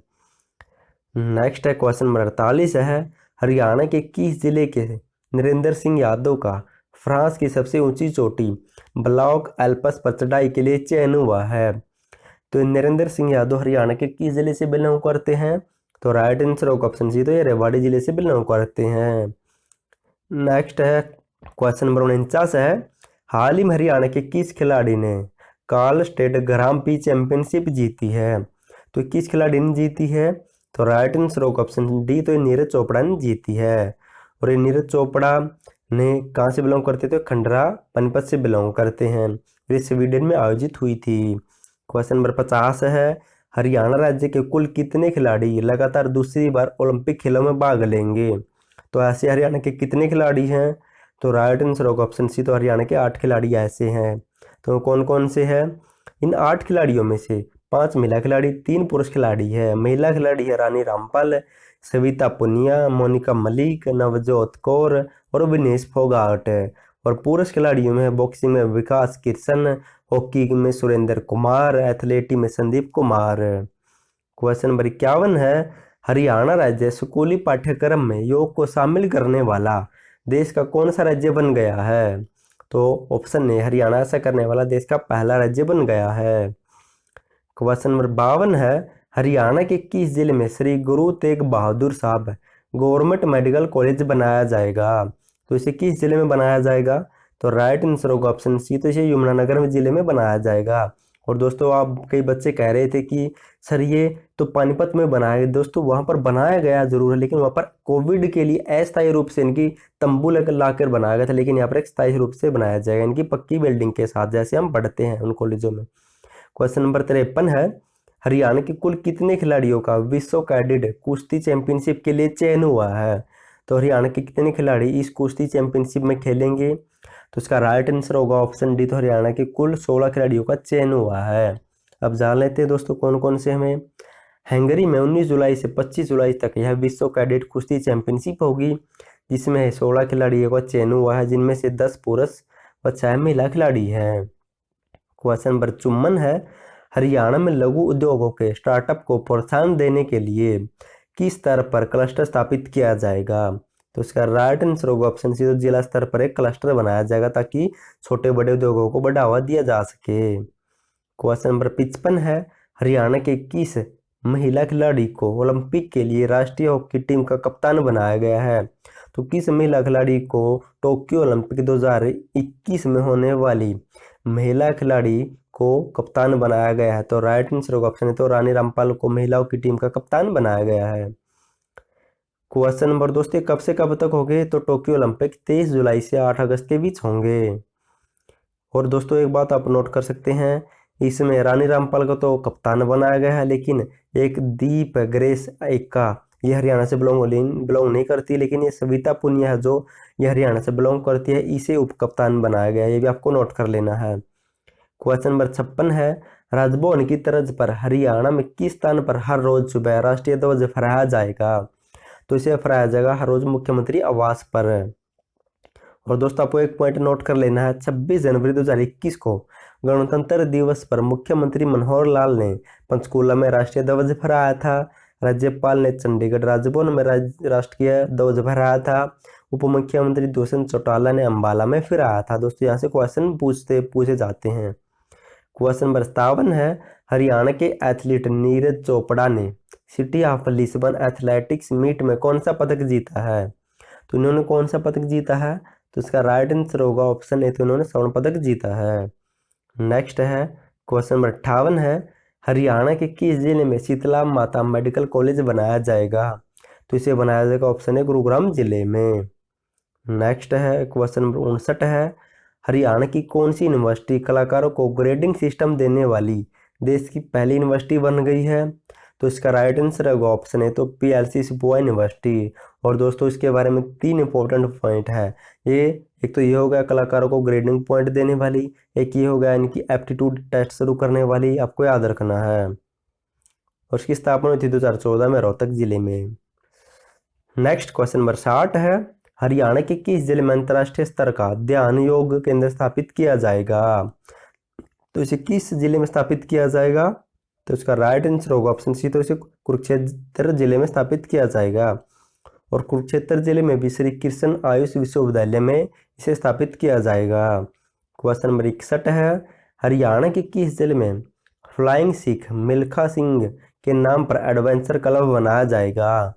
नेक्स्ट है क्वेश्चन नंबर 48 है हरियाणा के किस जिले के नरेंद्र सिंह यादव का फ्रांस की सबसे ऊंची चोटी ब्लॉक एल्पस पर चढ़ाई के लिए चयन हुआ है। तो नरेंद्र सिंह यादव हरियाणा के किस जिले से बिलोंग करते हैं, तो राइट आंसर होगा ऑप्शन सी, तो ये रेवाड़ी जिले से बिलोंग करते हैं। नेक्स्ट है क्वेश्चन नंबर 49 है हाल ही में हरियाणा के किस खिलाड़ी ने कार्ल स्टेट ग्रांप्री चैंपियनशिप जीती है। तो किस खिलाड़ी ने जीती है, तो राइट आंसर होगा ऑप्शन डी, तो ये नीरज चोपड़ा ने जीती है। और ये नीरज चोपड़ा ने कहाँ से बिलोंग करते थे, खंडरा पनपत से बिलोंग करते हैं। ये स्वीडन में आयोजित हुई थी। क्वेश्चन नंबर 50 है हरियाणा राज्य के कुल कितने खिलाड़ी लगातार दूसरी बार ओलंपिक खेलों में भाग लेंगे। तो ऐसे हरियाणा के कितने खिलाड़ी हैं, तो राइट आंसर होगा ऑप्शन सी, तो हरियाणा के 8 खिलाड़ी ऐसे हैं। तो कौन कौन से हैं, इन 8 खिलाड़ियों में से 5 महिला खिलाड़ी, 3 पुरुष खिलाड़ी है। महिला खिलाड़ी है रानी रामपाल, सविता पुनिया, मोनिका मलिक, नवजोत कौर और विनेश फोगाट। और पुरुष खिलाड़ियों में बॉक्सिंग में विकास कृष्ण, हॉकी में सुरेंद्र कुमार, एथलेटिक में संदीप कुमार। क्वेश्चन नंबर 51 है हरियाणा राज्य स्कूली पाठ्यक्रम में योग को शामिल करने वाला देश का कौन सा राज्य बन गया है। तो ऑप्शन ए हरियाणा ऐसा करने वाला देश का पहला राज्य बन गया है। क्वेश्चन नंबर 52 है हरियाणा के किस जिले में श्री गुरु तेग बहादुर साहब गवर्नमेंट मेडिकल कॉलेज बनाया जाएगा। तो इसे किस जिले में बनाया जाएगा, तो राइट आंसर होगा ऑप्शन सी, तो इसे यमुनानगर जिले में बनाया जाएगा। और दोस्तों आप कई बच्चे कह रहे थे कि सर ये तो पानीपत में बनाया गया, दोस्तों वहाँ पर बनाया गया जरूर है, लेकिन वहाँ पर कोविड के लिए अस्थायी रूप से इनकी तंबू लाकर बनाया गया था, लेकिन यहाँ पर एक स्थायी रूप से बनाया जाएगा इनकी पक्की बिल्डिंग के साथ, जैसे हम पढ़ते हैं उन कॉलेजों में। क्वेश्चन नंबर 53 है हरियाणा के कुल कितने खिलाड़ियों का विश्व कैडेट कुश्ती चैंपियनशिप के लिए चयन हुआ है। तो हरियाणा के कितने खिलाड़ी इस कुश्ती चैंपियनशिप में खेलेंगे, तो इसका राइट आंसर होगा ऑप्शन डी, तो हरियाणा के कुल 16 खिलाड़ियों का चयन हुआ है। अब जान लेते हैं दोस्तों कौन कौन से हमें। हंगरी में 19 जुलाई से 25 जुलाई तक यह विश्व कैडेट कुश्ती चैंपियनशिप होगी, जिसमें 16 खिलाड़ियों का चयन हुआ है, जिनमें से 10 पुरुष व 6 महिला खिलाड़ी हैं। क्वेश्चन नंबर 54 है हरियाणा में लघु उद्योगों के स्टार्टअप को प्रोत्साहन देने के लिए किस स्तर पर क्लस्टर स्थापित किया जाएगा। तो इसका राइट आंसर होगा ऑप्शन सी, तो जिला स्तर पर एक क्लस्टर बनाया जाएगा ताकि छोटे बड़े उद्योगों को बढ़ावा दिया जा सके। क्वेश्चन नंबर 55 है हरियाणा के किस महिला खिलाड़ी को ओलंपिक के लिए राष्ट्रीय हॉकी टीम का कप्तान बनाया गया है? तो किस महिला खिलाड़ी को टोक्यो ओलंपिक 2021 में होने वाली महिला खिलाड़ी को कप्तान बनाया गया है? तो राइट आंसर का ऑप्शन है तो रानी रामपाल को महिलाओं की टीम का कप्तान बनाया गया है। क्वेश्चन नंबर दोस्तों, कब से कब तक होंगे? तो टोक्यो ओलंपिक 23 जुलाई से 8 अगस्त के बीच होंगे। और दोस्तों एक बात आप नोट कर सकते हैं, इसमें रानी रामपाल को तो कप्तान बनाया गया है, लेकिन एक दीप ग्रेस एक्का ये हरियाणा से बिलोंग नहीं करती, लेकिन ये सविता पुनिया है जो ये हरियाणा से बिलोंग करती है, इसे उप कप्तान बनाया गया है। ये भी आपको नोट कर लेना है। क्वेश्चन नंबर 56 है, राजभवन की तर्ज पर हरियाणा में किस स्थान पर हर रोज सुबह राष्ट्रीय ध्वज फहराया जाएगा? तो इसे फहराया जाएगा हर रोज मुख्यमंत्री आवास पर। और दोस्तों आपको एक पॉइंट नोट कर लेना है, 26 जनवरी 2021 को गणतंत्र दिवस पर मुख्यमंत्री मनोहर लाल ने पंचकूला में राष्ट्रीय ध्वज फहराया था। राज्यपाल ने चंडीगढ़ राजभवन में राष्ट्रीय ध्वज फहराया था। उप मुख्यमंत्री दुष्यंत चौटाला ने अंबाला में फहराया था। दोस्तों यहाँ से क्वेश्चन पूछे जाते हैं। क्वेश्चन नंबर 57 है, हरियाणा के एथलीट नीरज चोपड़ा ने city of Lisbon athletics meet में कौन सा पदक जीता है? तो इन्होंने कौन सा पदक जीता है? तो इसका राइट आंसर होगा ऑप्शन ए, तो इन्होंने स्वर्ण पदक जीता है। नेक्स्ट है क्वेश्चन नंबर 58 है, हरियाणा के किस जिले में शीतला माता मेडिकल कॉलेज बनाया जाएगा? तो इसे बनाया जाएगा ऑप्शन ए, गुरुग्राम जिले में। नेक्स्ट है क्वेश्चन नंबर 59 है, हरियाणा की कौन सी यूनिवर्सिटी कलाकारों को ग्रेडिंग सिस्टम देने वाली देश की पहली यूनिवर्सिटी बन गई है? तो इसका राइट आंसर होगा ऑप्शन है तो पीएलसी सिपोवा यूनिवर्सिटी। और दोस्तों इसके बारे में 3 इंपॉर्टेंट पॉइंट है। एक तो ये हो गया कलाकारों को ग्रेडिंग पॉइंट देने वाली, एक ये हो गया इनकी एप्टीट्यूड टेस्ट शुरू करने वाली, आपको याद रखना है। और इसकी स्थापना हुई थी 2014 में रोहतक जिले में। नेक्स्ट क्वेश्चन नंबर 60 है, हरियाणा के किस जिले में अंतर्राष्ट्रीय स्तर का ध्यान योग केंद्र स्थापित किया जाएगा? तो इसे किस जिले में स्थापित किया जाएगा? तो इसका राइट आंसर होगा ऑप्शन सी, तो इसे कुरुक्षेत्र जिले में स्थापित किया जाएगा। और कुरुक्षेत्र जिले में भी श्री कृष्ण आयुष विश्वविद्यालय में इसे स्थापित किया जाएगा। क्वेश्चन नंबर 61 है, हरियाणा के किस जिले में फ्लाइंग सिख मिल्खा सिंह के नाम पर एडवेंचर क्लब बनाया जाएगा?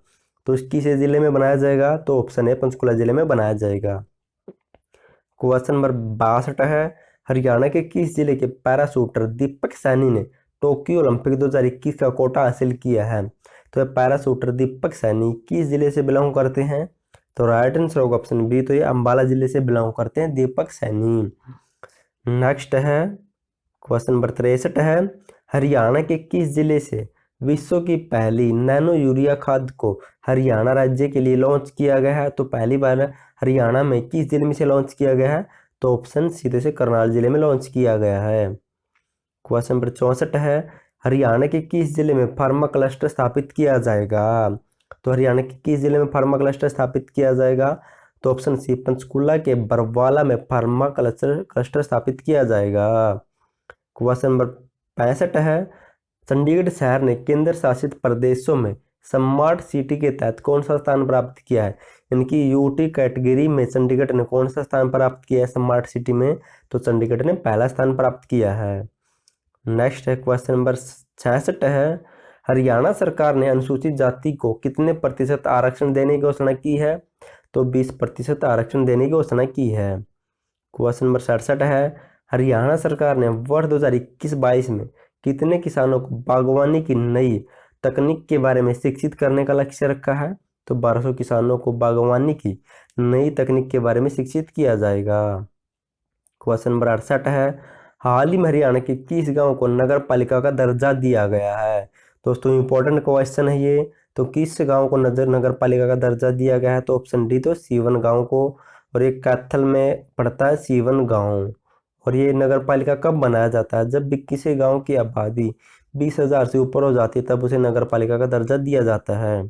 तो किस जिले में बनाया जाएगा? तो ऑप्शन है पंचकुला जिले में बनाया जाएगा। क्वेश्चन नंबर 62 है, हरियाणा के किस जिले के पैराशूटर दीपक सैनी ने टोक्यो ओलंपिक 2021 का कोटा हासिल किया है? तो पैराशूटर दीपक सैनी किस जिले से बिलोंग करते हैं? तो राइट आंसर होगा ऑप्शन बी, तो ये अंबाला जिले से बिलोंग करते हैं दीपक सैनी। नेक्स्ट है क्वेश्चन नंबर 63 है, हरियाणा के किस जिले से विश्व की पहली नैनो यूरिया खाद को हरियाणा राज्य के लिए लॉन्च किया गया है? तो पहली बार हरियाणा में किस जिले में से लॉन्च किया गया है? तो ऑप्शन सीधे से करनाल जिले में लॉन्च किया गया है। क्वेश्चन नंबर 64 है, हरियाणा के किस जिले में फार्मा क्लस्टर स्थापित किया जाएगा? तो हरियाणा के किस जिले में फार्मा क्लस्टर स्थापित किया जाएगा? तो ऑप्शन सी, पंचकुला के बरवाला में फार्मा क्लस्टर स्थापित किया जाएगा। क्वेश्चन नंबर 65 है, चंडीगढ़ शहर ने केंद्र शासित प्रदेशों में स्मार्ट सिटी के तहत कौन सा स्थान प्राप्त किया है? इनकी यूटी कैटेगरी में चंडीगढ़ ने कौन सा स्थान प्राप्त किया है स्मार्ट सिटी में? तो चंडीगढ़ ने पहला स्थान प्राप्त किया है। नेक्स्ट है क्वेश्चन नंबर 66 है, हरियाणा सरकार ने अनुसूचित जाति को कितने प्रतिशत आरक्षण देने की घोषणा की है? तो 20% आरक्षण देने की घोषणा की है। क्वेश्चन नंबर 67 है, हरियाणा सरकार ने वर्ष 2021-22 में कितने किसानों को बागवानी की नई तकनीक के बारे में शिक्षित करने का लक्ष्य रखा है? तो 1200 किसानों को बागवानी की नई तकनीक के बारे में शिक्षित किया जाएगा। क्वेश्चन नंबर 68 है, हाल ही में हरियाणा के किस गांव को नगर पालिका का दर्जा दिया गया है? दोस्तों इंपॉर्टेंट क्वेश्चन है ये। तो किस गांव को नगर पालिका का दर्जा दिया गया है? तो ऑप्शन डी, तो सीवन गांव को। और ये कैथल में पड़ता है सीवन गांव। और ये नगर पालिका कब बनाया जाता है? जब भी किसी गांव की आबादी 20,000 से ऊपर हो जाती है तब उसे नगर पालिका का दर्जा दिया जाता है।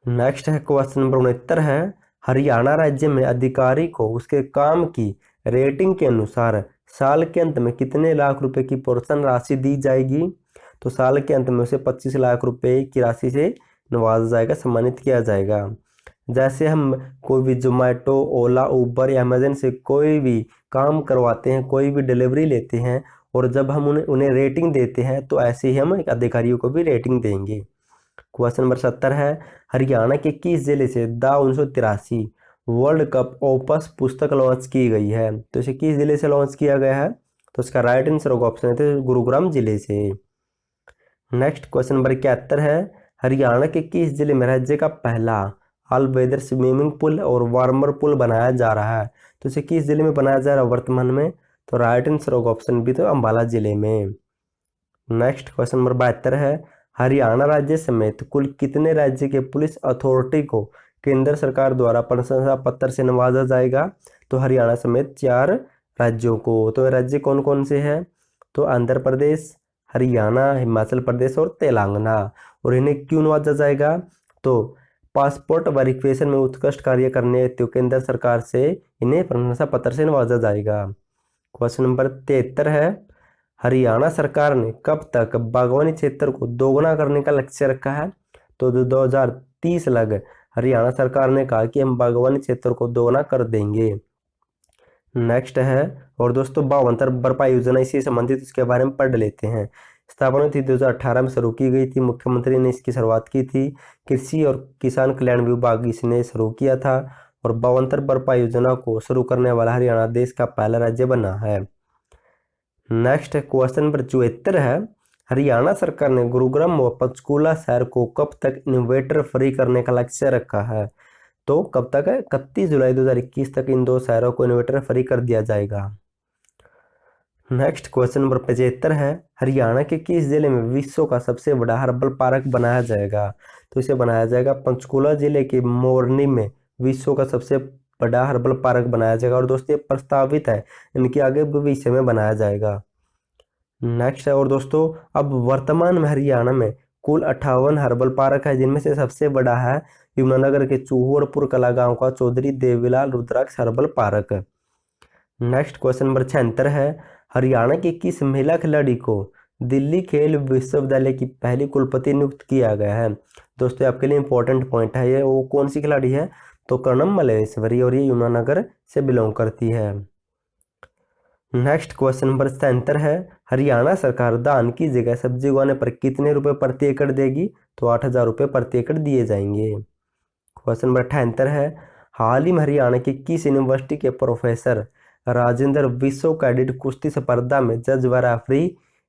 नेक्स्ट है क्वेश्चन नंबर 69 है, हरियाणा राज्य में अधिकारी को उसके काम की रेटिंग के अनुसार साल के अंत में कितने लाख रुपए की प्रोत्साहन राशि दी जाएगी? तो साल के अंत में उसे 25 लाख रुपए की राशि से नवाजा जाएगा, सम्मानित किया जाएगा। जैसे हम कोई भी जोमेटो, ओला, उबर या अमेजन से कोई भी काम करवाते हैं, कोई भी डिलीवरी लेते हैं और जब हम उन्हें रेटिंग देते हैं तो ऐसे ही हम अधिकारियों को भी रेटिंग देंगे। क्वेश्चन नंबर 70 है, हरियाणा के किस जिले से द 1983 वर्ल्ड कप ओपस पुस्तक लॉन्च की गई है? तो इसे किस जिले से लॉन्च किया गया है? तो इसका राइट आंसर होगा ऑप्शन है गुरुग्राम जिले से। नेक्स्ट क्वेश्चन नंबर 71 है, हरियाणा के किस जिले में राज्य का पहला ऑल वेदर स्विमिंग पूल और वार्मर पूल बनाया जा रहा है? तो इसे किस जिले में बनाया जा रहा है वर्तमान में? तो राइट आंसर होगा ऑप्शन बी, तो अंबाला जिले में। नेक्स्ट क्वेश्चन नंबर 72 है, हरियाणा राज्य समेत कुल कितने राज्य के पुलिस अथॉरिटी को केंद्र सरकार द्वारा प्रशंसा पत्र से नवाजा जाएगा? तो हरियाणा समेत 4 राज्यों को। तो राज्य कौन कौन से हैं? तो आंध्र प्रदेश, हरियाणा, हिमाचल प्रदेश और तेलंगाना। और इन्हें क्यों नवाजा जाएगा? तो पासपोर्ट वेरिफिकेशन में उत्कृष्ट कार्य करने हेतु केंद्र सरकार से इन्हें प्रशंसा पत्र से नवाजा जाएगा। क्वेश्चन नंबर 73 है, हरियाणा सरकार ने कब तक बागवानी क्षेत्र को दोगुना करने का लक्ष्य रखा है? तो 2030 लग हरियाणा सरकार ने कहा कि हम बागवानी क्षेत्र को दोगुना कर देंगे। नेक्स्ट है, और दोस्तों 52 भरपाई योजना इसी संबंधित उसके बारे में पढ़ लेते हैं। स्थापना थी 2018 में शुरू की गई थी, मुख्यमंत्री ने इसकी शुरुआत की थी, कृषि और किसान कल्याण विभाग इसने शुरू किया था और 52 भरपाई योजना को शुरू करने वाला हरियाणा देश का पहला राज्य बना है। नेक्स्ट क्वेश्चन नंबर 74 है, हरियाणा सरकार ने गुरुग्राम व पंचकूला शहर को कब तक इन्वेटर फ्री करने का लक्ष्य रखा है? तो कब तक है? 31 जुलाई 2021 तक इन 2 शहरों को इन्वेटर फ्री कर दिया जाएगा। नेक्स्ट क्वेश्चन नंबर 75 है, हरियाणा के किस जिले में विश्व का सबसे बड़ा हर्बल पार्क बनाया जाएगा? तो इसे बनाया जाएगा पंचकूला जिले के मोरनी में विश्व का सबसे बड़ा हर्बल पार्क बनाया जाएगा और दोस्तों ये प्रस्तावित है, इनके आगे भविष्य में बनाया जाएगा। नेक्स्ट है, और दोस्तों अब वर्तमान में हरियाणा में कुल 58 हर्बल पार्क है, जिनमें से सबसे बड़ा है यमुनानगर के चूहोड़पुर कला गांव का Chaudhary Devilal Rudraksh herbal park. Next question number 76 है, हरियाणा की किस महिला खिलाड़ी को दिल्ली खेल विश्वविद्यालय की पहली कुलपति नियुक्त किया गया है? दोस्तों आपके लिए इंपॉर्टेंट पॉइंट है ये, वो कौन सी खिलाड़ी है? तो कर्णम मल्लेश्वरी और ये यमुनानगर से बिलोंग करती है। नेक्स्ट क्वेश्चन नंबर 77 है, हरियाणा सरकार धान की जगह सब्जी उगाने पर कितने रुपए प्रति एकड़ देगी? तो 8,000 रुपये प्रति एकड़ दिए जाएंगे। क्वेश्चन नंबर 78 है, हाल ही में हरियाणा की किस यूनिवर्सिटी के प्रोफेसर राजेंद्र विश्व कैडेट कुश्ती स्पर्धा में जज व रेफरी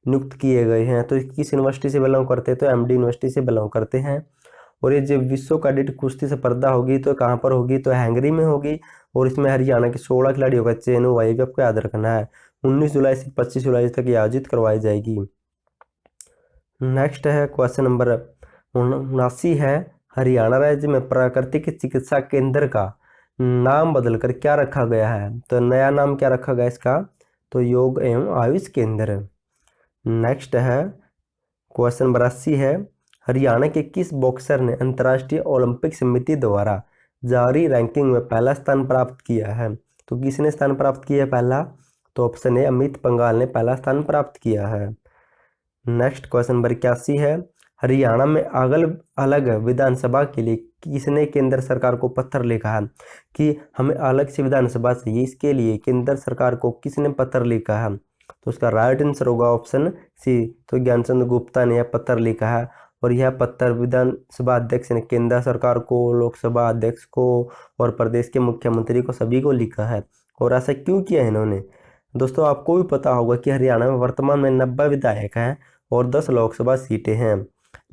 नियुक्त किए गए हैं? तो किस यूनिवर्सिटी से बिलोंग करते हैं? तो एमडी यूनिवर्सिटी से बिलोंग करते हैं। और ये जो विश्व कैडेट कुश्ती स्पर्धा होगी तो कहाँ पर होगी? तो हैंगरी में होगी और इसमें हरियाणा के 16 खिलाड़ियों का चयन हुआ है, आपको याद रखना है। 19 जुलाई से 25 जुलाई तक ये आयोजित करवाई जाएगी। नेक्स्ट है क्वेश्चन नंबर 79 है, हरियाणा राज्य में प्राकृतिक चिकित्सा केंद्र का नाम बदलकर क्या रखा गया है? तो नया नाम क्या रखा गया इसका? तो योग एवं आयुष केंद्र। नेक्स्ट है क्वेश्चन नंबर 80 है, हरियाणा के किस बॉक्सर ने अंतर्राष्ट्रीय ओलंपिक समिति द्वारा जारी रैंकिंग में पहला स्थान प्राप्त किया है? तो किसने स्थान प्राप्त किया है पहला? तो ऑप्शन ए अमित पंघाल ने पहला स्थान प्राप्त किया है। नेक्स्ट क्वेश्चन नंबर 81 है, हरियाणा में अलग विधानसभा के लिए किसने केंद्र सरकार को पत्र लिखा है कि हमें अलग से विधानसभा चाहिए? इसके लिए केंद्र सरकार को किसने पत्र लिखा है? तो उसका राइट आंसर होगा ऑप्शन सी, तो ज्ञानचंद गुप्ता ने यह पत्र लिखा है और यह पत्र विधानसभा अध्यक्ष ने केंद्र सरकार को, लोकसभा अध्यक्ष को और प्रदेश के मुख्यमंत्री को, सभी को लिखा है। और ऐसा क्यों किया है इन्होंने? दोस्तों आपको भी पता होगा कि हरियाणा में वर्तमान में 90 विधायक हैं और 10 लोकसभा सीटें हैं,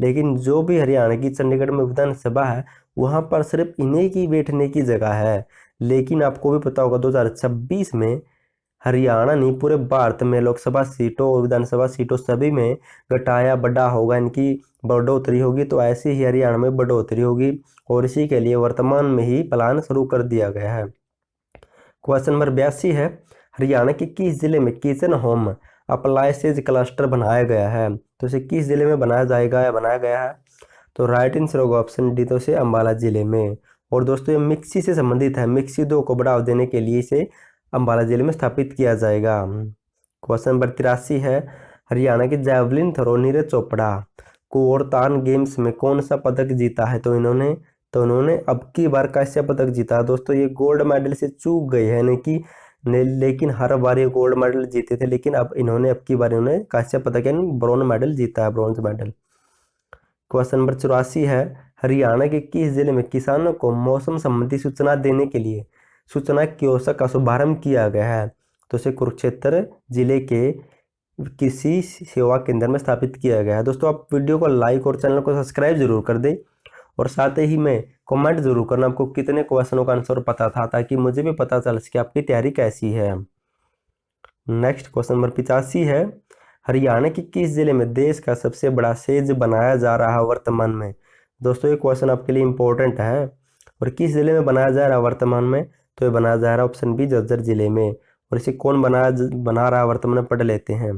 लेकिन जो भी हरियाणा की चंडीगढ़ में विधानसभा है वहाँ पर सिर्फ इन्हीं की बैठने की जगह है। लेकिन आपको भी पता होगा 2026 में हरियाणा नहीं पूरे भारत में लोकसभा सीटों और विधानसभा सीटों सभी में घटाया बढ़ा होगा, इनकी बढ़ोतरी होगी। तो ऐसे ही हरियाणा में बढ़ोतरी होगी और इसी के लिए वर्तमान में ही प्लान शुरू कर दिया गया है। क्वेश्चन नंबर 82 है, हरियाणा के किस जिले में किचन होम अप्लायंसेज क्लस्टर बनाया गया है? तो इसे किस जिले में बनाया जाएगा या बनाया गया है? तो राइट आंसर होगा ऑप्शन डी, तो से अम्बाला जिले में। और दोस्तों ये मिक्सी से संबंधित है, मिक्सी 2 को बढ़ावा देने के लिए इसे अम्बाला जिले में स्थापित किया जाएगा। क्वेश्चन नंबर 83 है, हरियाणा के जैवलिन थ्रो नीरज चोपड़ा को ओरतान गेम्स में कौन सा पदक जीता है? तो इन्होंने अब की बार कैसे पदक जीता? दोस्तों ये गोल्ड मेडल से चूक गए हैं, यानी कि लेकिन हर बार ये गोल्ड मेडल जीते थे, लेकिन अब इन्होंने अब की बार इन्होंने कांस्य पदक यानी ब्रॉन्ज मेडल जीता है, ब्रॉन्ज मेडल। क्वेश्चन नंबर 84 है, हरियाणा के किस जिले में किसानों को मौसम संबंधी सूचना देने के लिए सूचना कियोस्क का शुभारंभ किया गया है? तो इसे कुरुक्षेत्र जिले के कृषि सेवा केंद्र में स्थापित किया गया है। दोस्तों आप वीडियो को लाइक और चैनल को सब्सक्राइब जरूर कर दें, और साथ ही में कमेंट जरूर करना आपको कितने क्वेश्चनों का आंसर पता था, ताकि मुझे भी पता चल सके आपकी तैयारी कैसी है। नेक्स्ट क्वेश्चन नंबर 85 है, हरियाणा के किस जिले में देश का सबसे बड़ा सेज बनाया जा रहा है वर्तमान में? दोस्तों ये क्वेश्चन आपके लिए इंपॉर्टेंट है। और किस जिले में बनाया जा रहा है वर्तमान में? तो ये बनाया जा रहा है ऑप्शन बी झज्जर जिले में। और इसे कौन बना रहा है वर्तमान में, पढ़ लेते हैं।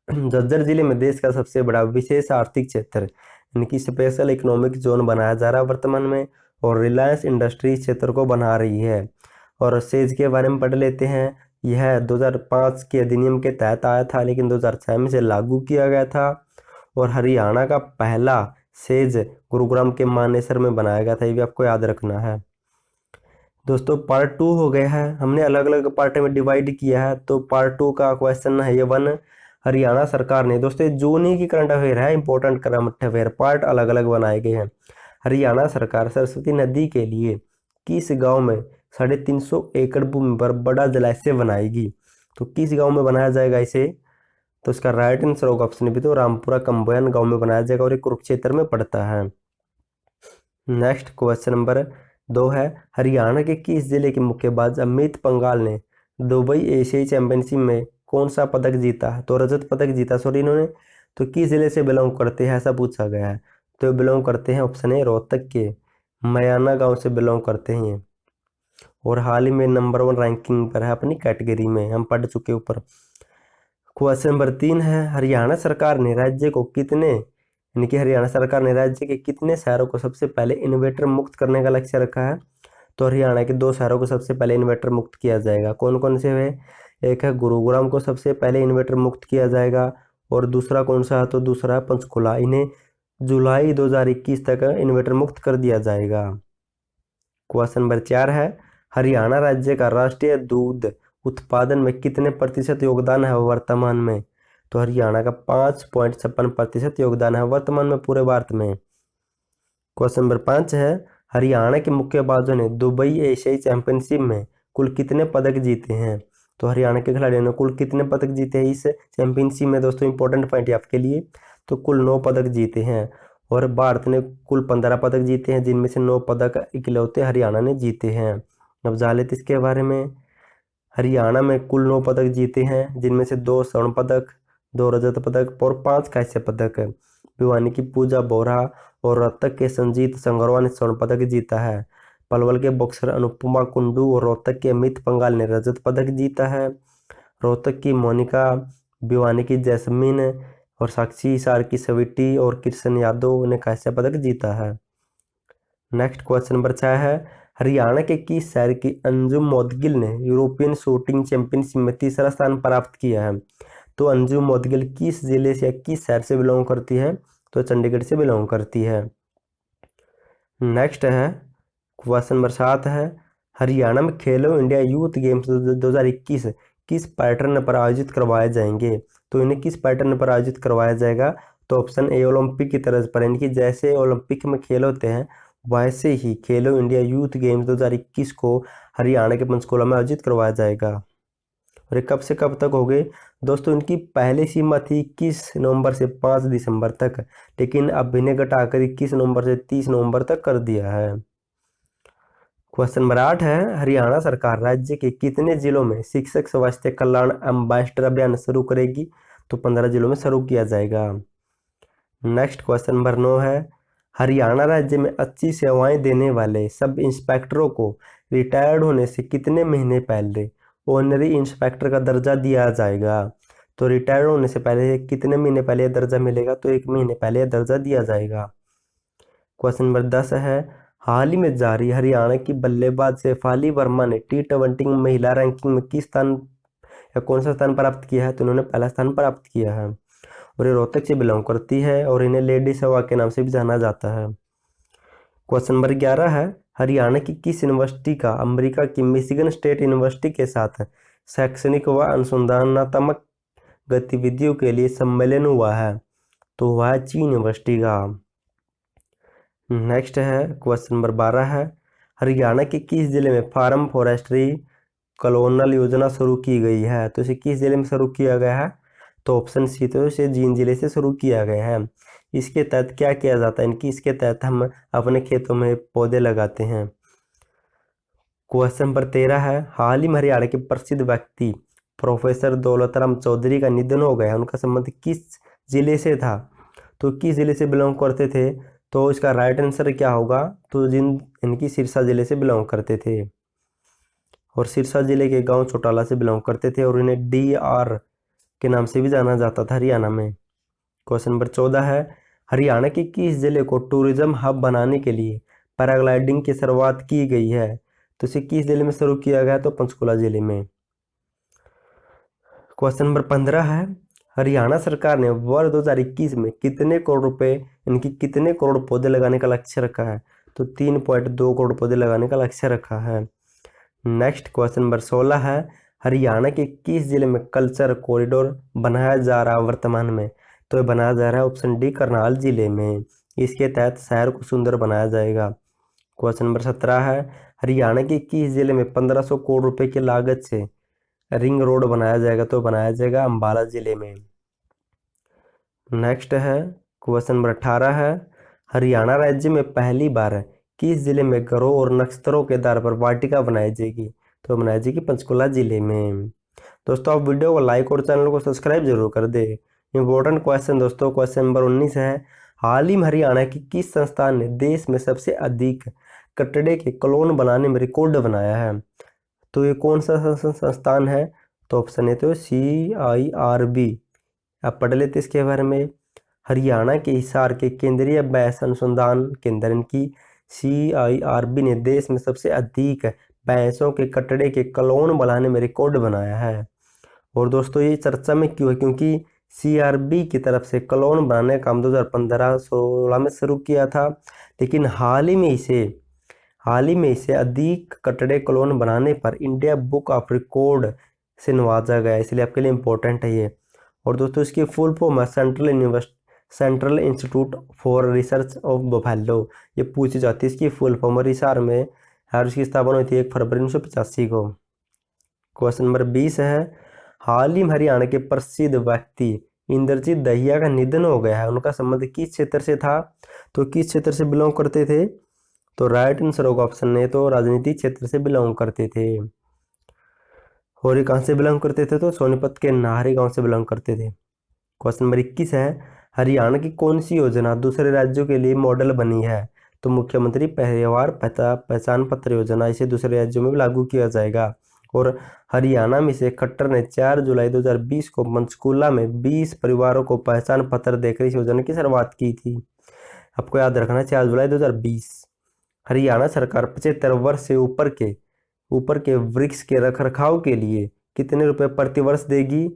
झज्जर जिले में देश का सबसे बड़ा विशेष आर्थिक क्षेत्र यानी कि स्पेशल इकोनॉमिक जोन बनाया जा रहा है वर्तमान में, और रिलायंस इंडस्ट्रीज क्षेत्र को बना रही है। और सेज के बारे में पढ़ लेते हैं। यह 2005 के अधिनियम के तहत आया था, लेकिन 2006 में से लागू किया गया था। और हरियाणा का पहला सेज गुरुग्राम के मानेसर में बनाया गया था, ये भी आपको याद रखना है। दोस्तों पार्ट 2 हो गया है, हमने अलग अलग पार्ट में डिवाइड किया है। तो पार्ट 2 का क्वेश्चन है ये 1, हरियाणा सरकार ने, दोस्तों जून ही की करंट अफेयर है, इंपॉर्टेंट करंट अफेयर, पार्ट अलग अलग बनाए गए हैं। हरियाणा सरकार सरस्वती नदी के लिए किस गांव में 350 एकड़ भूमि पर बड़ा जलाशय बनाएगी? तो किस गांव में बनाया जाएगा इसे? तो इसका राइट आंसर होगा ऑप्शन बी, तो रामपुरा कंबोयन गांव में बनाया जाएगा, और ये कुरुक्षेत्र में पड़ता है। नेक्स्ट क्वेश्चन नंबर 2 है, हरियाणा के किस जिले के मुक्केबाज अमित पंघाल ने दुबई एशियाई चैंपियनशिप में कौन सा पदक जीता है? तो रजत पदक जीता सॉरी इन्होंने। तो किस जिले से बिलोंग करते हैं ऐसा पूछा गया है? तो बिलोंग करते हैं ऑप्शन ए रोहतक के मयाना गांव से बिलोंग करते हैं ये। और हाल ही में नंबर 1 रैंकिंग पर है अपनी कैटेगरी में, हम पढ़ चुके ऊपर। क्वेश्चन नंबर 3 है, हरियाणा सरकार ने राज्य को कितने यानी कि हरियाणा सरकार ने राज्य के कितने शहरों को सबसे पहले इन्वेटर मुक्त करने का लक्ष्य रखा है? तो हरियाणा के 2 शहरों को सबसे पहले इन्वेटर मुक्त किया जाएगा। कौन कौन से है? एक है गुरुग्राम को सबसे पहले इन्वेटर मुक्त किया जाएगा, और दूसरा कौन सा है? तो दूसरा है पंचकुला, इन्हें जुलाई 2021 तक इन्वेटर मुक्त कर दिया जाएगा। क्वेश्चन नंबर 4 है, हरियाणा राज्य का राष्ट्रीय दूध उत्पादन में कितने प्रतिशत योगदान है वर्तमान में? तो हरियाणा का 5.56% योगदान है वर्तमान में पूरे भारत में। क्वेश्चन नंबर 5 है, हरियाणा के मुक्केबाजों ने दुबई एशियाई चैंपियनशिप में कुल कितने पदक जीते हैं? तो हरियाणा के खिलाड़ियों ने कुल कितने पदक जीते हैं इस चैंपियनशिप में? दोस्तों इंपॉर्टेंट पॉइंट है आपके लिए। तो कुल 9 पदक जीते हैं, और भारत ने कुल 15 पदक जीते हैं, जिनमें से 9 पदक इकलौते हरियाणा ने जीते हैं। अब जान लेते इसके बारे में। हरियाणा में कुल 9 पदक जीते हैं, जिनमें से 2 स्वर्ण पदक, 2 रजत पदक और 5 कांस्य पदक। भिवानी की पूजा बोरा और रोहतक के संजीत संगरवा ने स्वर्ण पदक जीता है। पलवल के बॉक्सर अनुपमा कुंडू और रोहतक के अमित पंघाल ने रजत पदक जीता है। रोहतक की मोनिका, भिवानी की जैस्मिन और साक्षी हिसार की सविटी और कृष्ण यादव ने कांस्य पदक जीता है। नेक्स्ट क्वेश्चन नंबर 6 है, हरियाणा के किस शहर की अंजुम मोदगिल ने यूरोपियन शूटिंग चैंपियनशिप में तीसरा स्थान प्राप्त किया है? तो अंजुम मोदगिल किस जिले से या किस शहर से बिलोंग करती है? तो चंडीगढ़ से बिलोंग करती है। नेक्स्ट है क्वेश्चन नंबर 7 है, हरियाणा में खेलो इंडिया यूथ गेम्स 2021 किस पैटर्न पर आयोजित करवाए जाएंगे? तो इन्हें किस पैटर्न पर आयोजित करवाया जाएगा? तो ऑप्शन ए ओलंपिक की तर्ज पर, यानी कि जैसे ओलंपिक में खेल होते हैं वैसे ही खेलो इंडिया यूथ गेम्स 2021 को हरियाणा के पंचकुला में आयोजित करवाया जाएगा। और ये कब से कब तक हो गए? दोस्तों इनकी पहली सीमा थी 21 नवंबर से 5 दिसंबर तक, लेकिन अब इन्हें घटाकर 21 नवंबर से 30 नवंबर तक कर दिया है। क्वेश्चन नंबर 8 है, हरियाणा सरकार राज्य के कितने जिलों में शिक्षक स्वास्थ्य कल्याण एम्बेसडर अभियान शुरू करेगी? तो 15 जिलों में शुरू किया जाएगा। नेक्स्ट क्वेश्चन नंबर 9 है, हरियाणा राज्य में अच्छी सेवाएं देने वाले सब इंस्पेक्टरों को रिटायर्ड होने से कितने महीने पहले ऑनरी इंस्पेक्टर का दर्जा दिया जाएगा? तो रिटायर्ड होने से पहले कितने महीने पहले यह दर्जा मिलेगा? तो 1 महीने पहले यह दर्जा दिया जाएगा। क्वेश्चन नंबर 10 है, हाल ही में जारी हरियाणा की बल्लेबाज शेफाली वर्मा ने T20 महिला रैंकिंग में किस स्थान या कौन सा स्थान प्राप्त किया है? तो उन्होंने पहला स्थान प्राप्त किया है, और ये रोहतक से बिलोंग करती है, और इन्हें लेडी सेवा के नाम से भी जाना जाता है। क्वेश्चन नंबर 11 है, हरियाणा की किस यूनिवर्सिटी का अमेरिका की मिशिगन स्टेट यूनिवर्सिटी के साथ शैक्षणिक व अनुसंधानात्मक गतिविधियों के लिए सम्मेलन हुआ है? तो हुआ है चीन यूनिवर्सिटी का। नेक्स्ट है क्वेश्चन नंबर 12 है, हरियाणा के किस जिले में फार्म फॉरेस्ट्री कॉलोनल योजना शुरू की गई है? तो इसे किस जिले में शुरू किया गया है? तो ऑप्शन सी, तो इसे जींद जिले से शुरू किया गया है। इसके तहत क्या किया जाता है इनकी? इसके तहत हम अपने खेतों में पौधे लगाते हैं। क्वेश्चन नंबर 13 है, हाल ही में हरियाणा के प्रसिद्ध व्यक्ति प्रोफेसर दौलतराम चौधरी का निधन हो गया, उनका संबंध किस जिले से था? तो किस जिले से बिलोंग करते थे? तो इसका राइट आंसर क्या होगा? तो इनकी सिरसा जिले से बिलोंग करते थे और सिरसा जिले के गांव चौटाला से बिलोंग करते थे और इन्हें DR के नाम से भी जाना जाता था हरियाणा में। क्वेश्चन नंबर 14 है, हरियाणा के किस जिले को टूरिज्म हब बनाने के लिए पैराग्लाइडिंग की शुरुआत की गई है? तो इसे किस जिले में शुरू किया गया? तो पंचकुला जिले में। क्वेश्चन नंबर 15 है, हरियाणा सरकार ने वर्ष 2021 में कितने करोड़ पौधे लगाने का लक्ष्य रखा है? तो 3.2 करोड़ पौधे लगाने का लक्ष्य रखा है। नेक्स्ट क्वेश्चन नंबर 16 है, हरियाणा के किस जिले में कल्चर कॉरिडोर बनाया जा रहा है वर्तमान में? तो ये बनाया जा रहा है ऑप्शन डी, करनाल जिले में। इसके तहत शहर को सुंदर बनाया जाएगा। क्वेश्चन नंबर 17 है, हरियाणा के किस जिले में 1500 करोड़ रुपए की लागत से रिंग रोड बनाया जाएगा? तो बनाया जाएगा अंबाला जिले में। नेक्स्ट है क्वेश्चन नंबर 18 है, हरियाणा राज्य में पहली बार किस जिले में ग्रोह और नक्षत्रों के आधार पर वाटिका बनाई जाएगी? तो बनाई जाएगी पंचकुला जिले में। दोस्तों आप वीडियो को लाइक और चैनल को सब्सक्राइब जरूर कर दे। इंपॉर्टेंट क्वेश्चन दोस्तों, क्वेश्चन नंबर 19 है, हाल ही में हरियाणा की किस संस्थान ने देश में सबसे अधिक कटड़े के क्लोन बनाने में रिकॉर्ड बनाया है? तो ये कौन सा संस्थान है? तो ऑप्शन है तो CIRB। आप पढ़ लेते इसके बारे में। हरियाणा के हिसार के केंद्रीय भैंस अनुसंधान केंद्र इनकी CIRB ने देश में सबसे अधिक भैंसों के कटड़े के क्लोन बनाने में रिकॉर्ड बनाया है। और दोस्तों ये चर्चा में क्यों है? क्योंकि CIRB की तरफ से क्लोन बनाने का काम 2015-16 में शुरू किया था, लेकिन हाल ही में इसे अधिक कटड़े क्लोन बनाने पर इंडिया बुक ऑफ रिकॉर्ड से नवाजा गया, इसलिए आपके लिए इम्पोर्टेंट है ये। और दोस्तों इसकी फुल फॉर्म है central institute for research of buffalo. ये पूछी जाती है इसकी फुल फॉर्म, और हिसार में और उसकी स्थापना हुई थी 1 फरवरी 1985 को। क्वेश्चन नंबर 20 है, हाल ही में हरियाणा के प्रसिद्ध व्यक्ति इंद्रजीत दहिया का निधन हो गया है, उनका संबंध किस क्षेत्र से था? तो किस क्षेत्र से बिलोंग करते थे? तो राइट आंसर होगा ऑप्शन ए, तो राजनीतिक क्षेत्र से बिलोंग करते थे। और ये कहाँ से बिलोंग करते थे? तो सोनीपत के नाहरी गांव से बिलोंग करते थे। क्वेश्चन नंबर 21 है, हरियाणा की कौन सी योजना दूसरे राज्यों के लिए मॉडल बनी है? तो मुख्यमंत्री परिवार पहचान पत्र योजना, इसे दूसरे राज्यों में भी लागू किया जाएगा। और हरियाणा में से खट्टर ने 4 जुलाई 2020 को पंचकूला में 20 परिवारों को पहचान पत्र देकर इस योजना की शुरुआत की थी। आपको याद रखना 4 जुलाई 2020। हरियाणा सरकार 75 वर्ष से ऊपर के वृक्ष के रखरखाव के लिए कितने रुपए प्रति वर्ष देगी?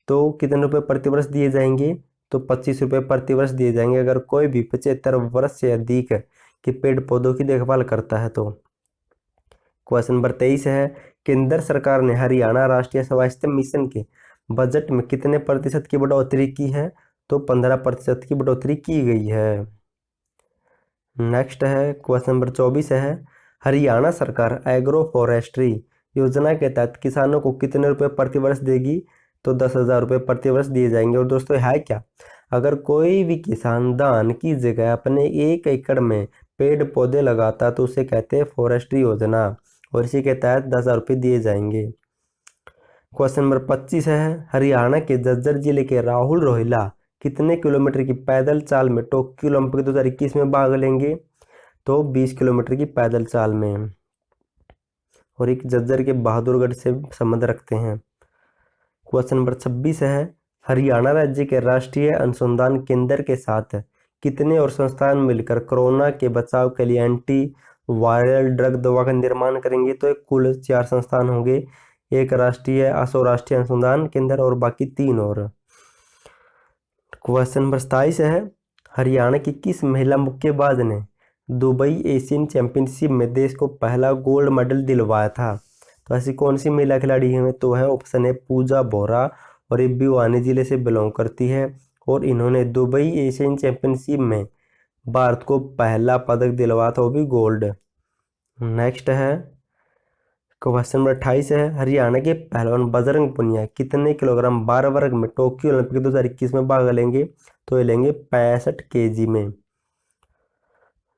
तो कितने रुपए प्रति वर्ष दिए जाएंगे? तो 25 रुपये प्रति वर्ष दिए जाएंगे अगर कोई भी 75 वर्ष से अधिक के पेड़ पौधों की देखभाल करता है तो। क्वेश्चन नंबर 23 है, केंद्र सरकार ने हरियाणा राष्ट्रीय स्वास्थ्य मिशन के बजट में कितने प्रतिशत की बढ़ोतरी की है? तो 15% की बढ़ोतरी की गई है। नेक्स्ट है क्वेश्चन नंबर 24 है, हरियाणा सरकार एग्रो फॉरेस्ट्री योजना के तहत किसानों को कितने रुपए प्रति वर्ष देगी? तो 10,000 रुपये प्रति वर्ष दिए जाएंगे। और दोस्तों है क्या, अगर कोई भी किसान दान की जगह अपने 1 एकड़ में पेड़ पौधे लगाता तो उसे कहते हैं फॉरेस्ट्री योजना, और इसी के तहत 10,000 रुपये दिए जाएंगे। क्वेश्चन नंबर 25 है, हरियाणा के झज्जर जिले के राहुल रोहिला कितने किलोमीटर की पैदल चाल में टोक्यो ओलंपिक 2021 में भाग लेंगे? तो 20 किलोमीटर की पैदल चाल में, और एक झज्जर के बहादुरगढ़ से संबंध रखते हैं। क्वेश्चन नंबर 26 है, हरियाणा राज्य के राष्ट्रीय अनुसंधान केंद्र के साथ कितने और संस्थान मिलकर कोरोना के बचाव के लिए एंटी वायरल ड्रग दवा का निर्माण करेंगे? तो कुल 4 संस्थान होंगे, एक राष्ट्रीय अनुसंधान केंद्र और बाकी 3 और। क्वेश्चन नंबर 27 है, हरियाणा की किस महिला मुक्केबाज ने दुबई एशियन चैंपियनशिप में देश को पहला गोल्ड मेडल दिलवाया था? तो ऐसी कौन सी महिला खिलाड़ी है? तो है ऑप्शन है पूजा बोरा, और ये भिवानी जिले से बिलोंग करती है, और इन्होंने दुबई एशियन चैंपियनशिप में भारत को पहला पदक दिलवाया था, वो भी गोल्ड। नेक्स्ट है क्वेश्चन नंबर 28 है, हरियाणा के पहलवान बजरंग पुनिया कितने किलोग्राम बार वर्ग में टोक्यो ओलंपिक 2021 में भाग लेंगे? तो ये लेंगे 65 kg में।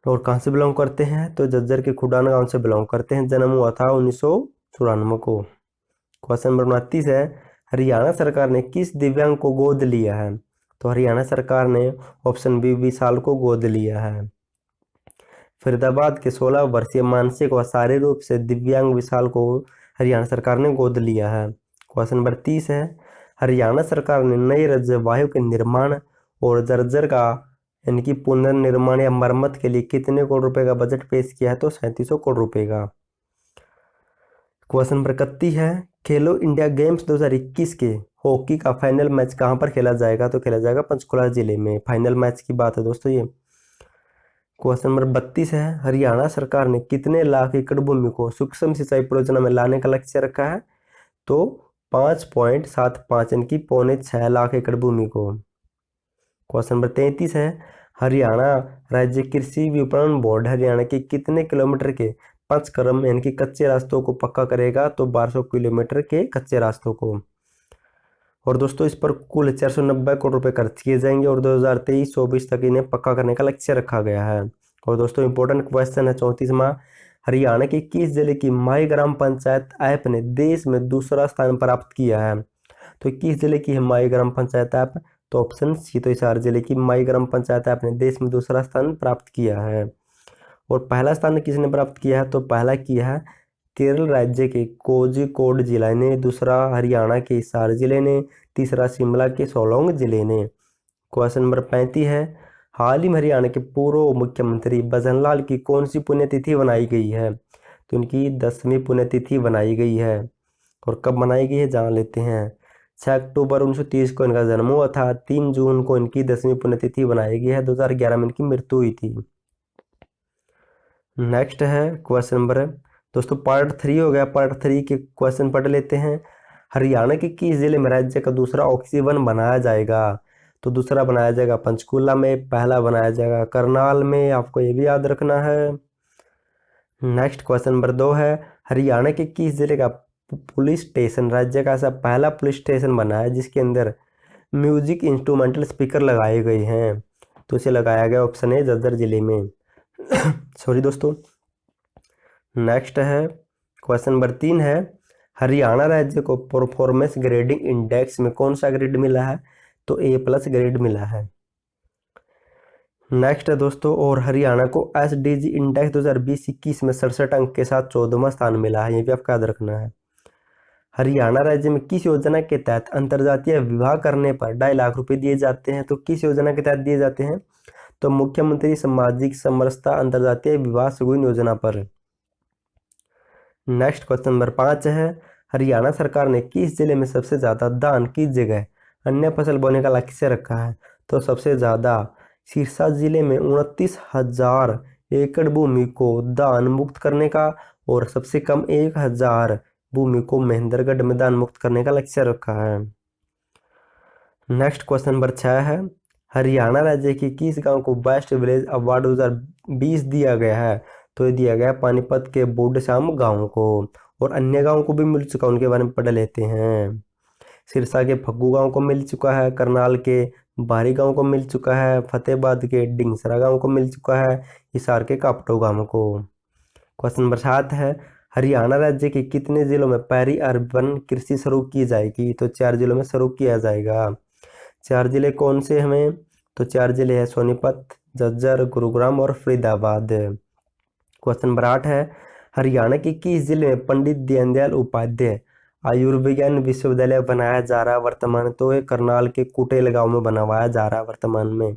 और कहाँ से बिलोंग करते हैं? तो जज्जर के खुडान गांव से बिलोंग करते हैं। जन्म हुआ था 1994 को। क्वेश्चन नंबर 29 है, हरियाणा सरकार ने किस दिव्यांग को गोद लिया है? तो हरियाणा सरकार ने ऑप्शन बी विशाल को गोद लिया है। फरीदाबाद के 16 वर्षीय मानसिक व शारीरिक रूप से दिव्यांग विशाल को हरियाणा सरकार ने गोद लिया है। क्वेश्चन नंबर 30 है, हरियाणा सरकार ने नई रजवायु के निर्माण और जर्जर का इनकी पुनर्निर्माण या मरम्मत के लिए कितने करोड़ रुपए का बजट पेश किया है? तो 3700 करोड़ रुपए का। क्वेश्चन नंबर 31 है, खेलो इंडिया गेम्स 2021 के हॉकी का फाइनल मैच कहाँ पर खेला जाएगा? तो खेला जाएगा पंचकुला जिले में। फाइनल मैच की बात है दोस्तों ये। क्वेश्चन नंबर 32 है, हरियाणा सरकार ने कितने लाख एकड़ भूमि को सूक्ष्म सिंचाई परियोजना में लाने का लक्ष्य रखा है? तो 5.75 यानी कि 6.25 लाख एकड़ भूमि को। क्वेश्चन नंबर 33 है, हरियाणा राज्य कृषि विपणन बोर्ड हरियाणा के कितने किलोमीटर के 5 क्रम यानी कि कच्चे रास्तों को पक्का करेगा? तो 1200 किलोमीटर के कच्चे रास्तों को। और दोस्तों इस पर कुल 490 करोड़ रुपए खर्च किए जाएंगे, और 2023-24 तक इन्हें पक्का करने का लक्ष्य रखा गया है। और दोस्तों इंपॉर्टेंट क्वेश्चन है 34वां, हरियाणा के किस जिले की माई ग्राम पंचायत ऐप ने देश में दूसरा स्थान प्राप्त किया है? तो किस जिले की है माई ग्राम पंचायत ऐप? तो ऑप्शन सी, तो हिसार जिले की माई ग्राम पंचायत ऐप ने देश में दूसरा स्थान प्राप्त किया है। और पहला स्थान किसने प्राप्त किया है? तो पहला किया है केरल राज्य के कोझिकोड जिला ने, दूसरा हरियाणा के हिसार जिले ने, तीसरा शिमला के सोलोंग जिले ने। क्वेश्चन नंबर 35 है, हाल ही में हरियाणा के पूर्व मुख्यमंत्री भजन लाल की कौन सी पुण्यतिथि बनाई गई है? तो उनकी 10वीं पुण्यतिथि बनाई गई है। और कब बनाई गई है जान लेते हैं। 6 अक्टूबर 1930 को इनका जन्म हुआ था। 3 जून को इनकी 10वीं पुण्यतिथि बनाई गई है। 2011 में इनकी मृत्यु हुई थी। नेक्स्ट है क्वेश्चन नंबर, दोस्तों पार्ट 3 हो गया। पार्ट 3 के क्वेश्चन पढ़ लेते हैं। हरियाणा के किस जिले में राज्य का दूसरा ऑक्सीजन वन बनाया जाएगा? तो दूसरा बनाया जाएगा पंचकूला में, पहला बनाया जाएगा करनाल में, आपको ये भी याद रखना है। नेक्स्ट क्वेश्चन नंबर 2 है, हरियाणा के किस जिले का पुलिस स्टेशन राज्य का ऐसा पहला पुलिस स्टेशन बना है जिसके अंदर म्यूजिक इंस्ट्रूमेंटल स्पीकर लगाए गए हैं? तो इसे लगाया गया ऑप्शन है जज्जर जिले में। सॉरी दोस्तों। नेक्स्ट है क्वेश्चन नंबर 3 है, हरियाणा राज्य को परफॉर्मेंस ग्रेडिंग इंडेक्स में कौन सा ग्रेड मिला है? तो A+ ग्रेड मिला है। नेक्स्ट है दोस्तों, और हरियाणा को SDG इंडेक्स 2020-21 में 67 अंक के साथ 14वां स्थान मिला है। ये भी आपको याद रखना है। हरियाणा राज्य में किस योजना के तहत अंतर्जातीय विवाह करने पर 2.5 लाख रुपए दिए जाते हैं? तो किस योजना के तहत दिए जाते हैं? तो मुख्यमंत्री सामाजिक समरसता अंतर्जातीय विवाह सुगम योजना पर। नेक्स्ट क्वेश्चन नंबर 5 है, हरियाणा सरकार ने किस जिले में सबसे ज़्यादा धान की जगह अन्य फसल बोने का लक्ष्य रखा है? तो सबसे ज़्यादा सिरसा जिले में 29,000 एकड़ भूमि को धान मुक्त करने का, और सबसे कम 1,000 भूमि को महेंद्रगढ़ में धान मुक्त करने का लक्ष्य रखा है। नेक्स्ट क्वेश्चन नंबर 6 है, हरियाणा राज्य के किस गांव को बेस्ट विलेज अवार्ड 2020 दिया गया है? तो ये दिया गया पानीपत के बूढ़ श्याम गांव को, और अन्य गांव को भी मिल चुका, उनके बारे में पढ़ लेते हैं। सिरसा के फग्गू गांव को मिल चुका है, करनाल के बारी गांव को मिल चुका है, फतेहाबाद के डिंगसरा गांव को मिल चुका है, हिसार के कापटो गांव को। क्वेश्चन नंबर 7 है, हरियाणा राज्य के कितने जिलों में पेरी अर्बन कृषि शुरू की जाएगी? तो 4 जिलों में शुरू किया जाएगा। 4 जिले कौन से हमें? तो 4 जिले हैं सोनीपत, झज्जर, गुरुग्राम और फरीदाबाद। क्वेश्चन नंबर 8 है, हरियाणा के किस जिले में पंडित दीनदयाल उपाध्याय आयुर्विज्ञान विश्वविद्यालय बनाया जा रहा है वर्तमान? तो ये करनाल के कुटेल गांव में बनवाया जा रहा है वर्तमान में।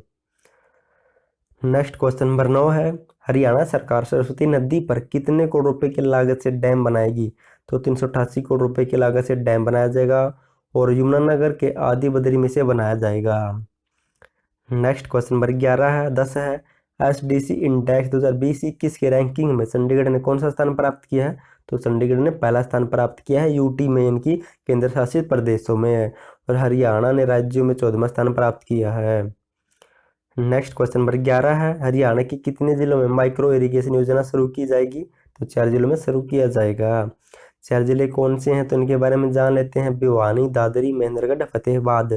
नेक्स्ट क्वेश्चन नंबर 9 है, हरियाणा सरकार सरस्वती नदी पर कितने करोड़ रुपए की लागत से डैम बनाएगी? तो 388 करोड़ रुपए की लागत से डैम बनाया जाएगा, और यमुनानगर के आदि बद्री में से बनाया जाएगा। नेक्स्ट क्वेश्चन नंबर 11 है 10 है, SDC इंडेक्स 2020-21 के रैंकिंग में चंडीगढ़ ने कौन सा स्थान प्राप्त किया है? तो चंडीगढ़ ने पहला स्थान प्राप्त किया है यूटी में, इनकी केंद्र शासित प्रदेशों में। और हरियाणा ने राज्यों में 14वां स्थान प्राप्त किया है। नेक्स्ट क्वेश्चन नंबर 11 है, हरियाणा के कितने जिलों में माइक्रो इरिगेशन योजना शुरू की जाएगी? तो 4 जिलों में शुरू किया जाएगा। 4 जिले कौन से हैं तो इनके बारे में जान लेते हैं। भिवानी, दादरी, महेंद्रगढ़, फतेहाबाद।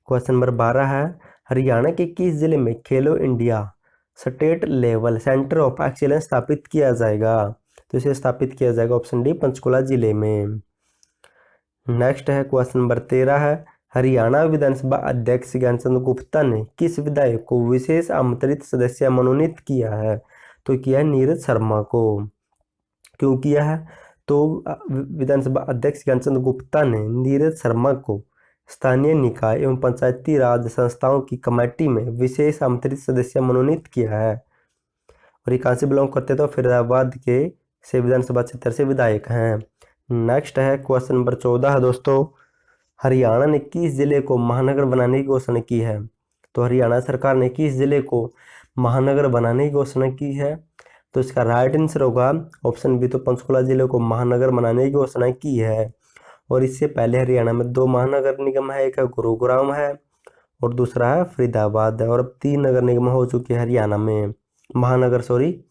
क्वेश्चन नंबर 12 है, हरियाणा के किस जिले में खेलो India state level centre of excellence स्थापित किया जाएगा? तो इसे स्थापित किया जाएगा ऑप्शन डी, पंचकुला जिले में। नेक्स्ट है क्वेश्चन नंबर 13 है, हरियाणा विधानसभा अध्यक्ष ज्ञानचंद गुप्ता ने किस विधायक को विशेष आमंत्रित सदस्य मनोनीत किया है? तो किया है नीरज शर्मा को। क्यों किया है? तो विधानसभा अध्यक्ष ज्ञानचंद गुप्ता ने नीरज शर्मा को स्थानीय निकाय एवं पंचायती राज संस्थाओं की कमेटी में विशेष आमंत्रित सदस्य मनोनीत किया है। और ये कहाँ से बिलोंग करते तो फरीदाबाद के से विधानसभा क्षेत्र से विधायक हैं। नेक्स्ट है क्वेश्चन नंबर 14 है दोस्तों, हरियाणा ने किस जिले को महानगर बनाने की घोषणा की है? तो हरियाणा सरकार ने किस जिले को महानगर बनाने की घोषणा की है? तो इसका राइट आंसर होगा ऑप्शन बी, तो पंचकुला जिले को महानगर बनाने की घोषणा की है। और इससे पहले हरियाणा में 2 महानगर निगम है, एक है गुरुग्राम है और दूसरा है फरीदाबाद है। और अब 3 नगर निगम हो चुके हैं हरियाणा में, महानगर सॉरी।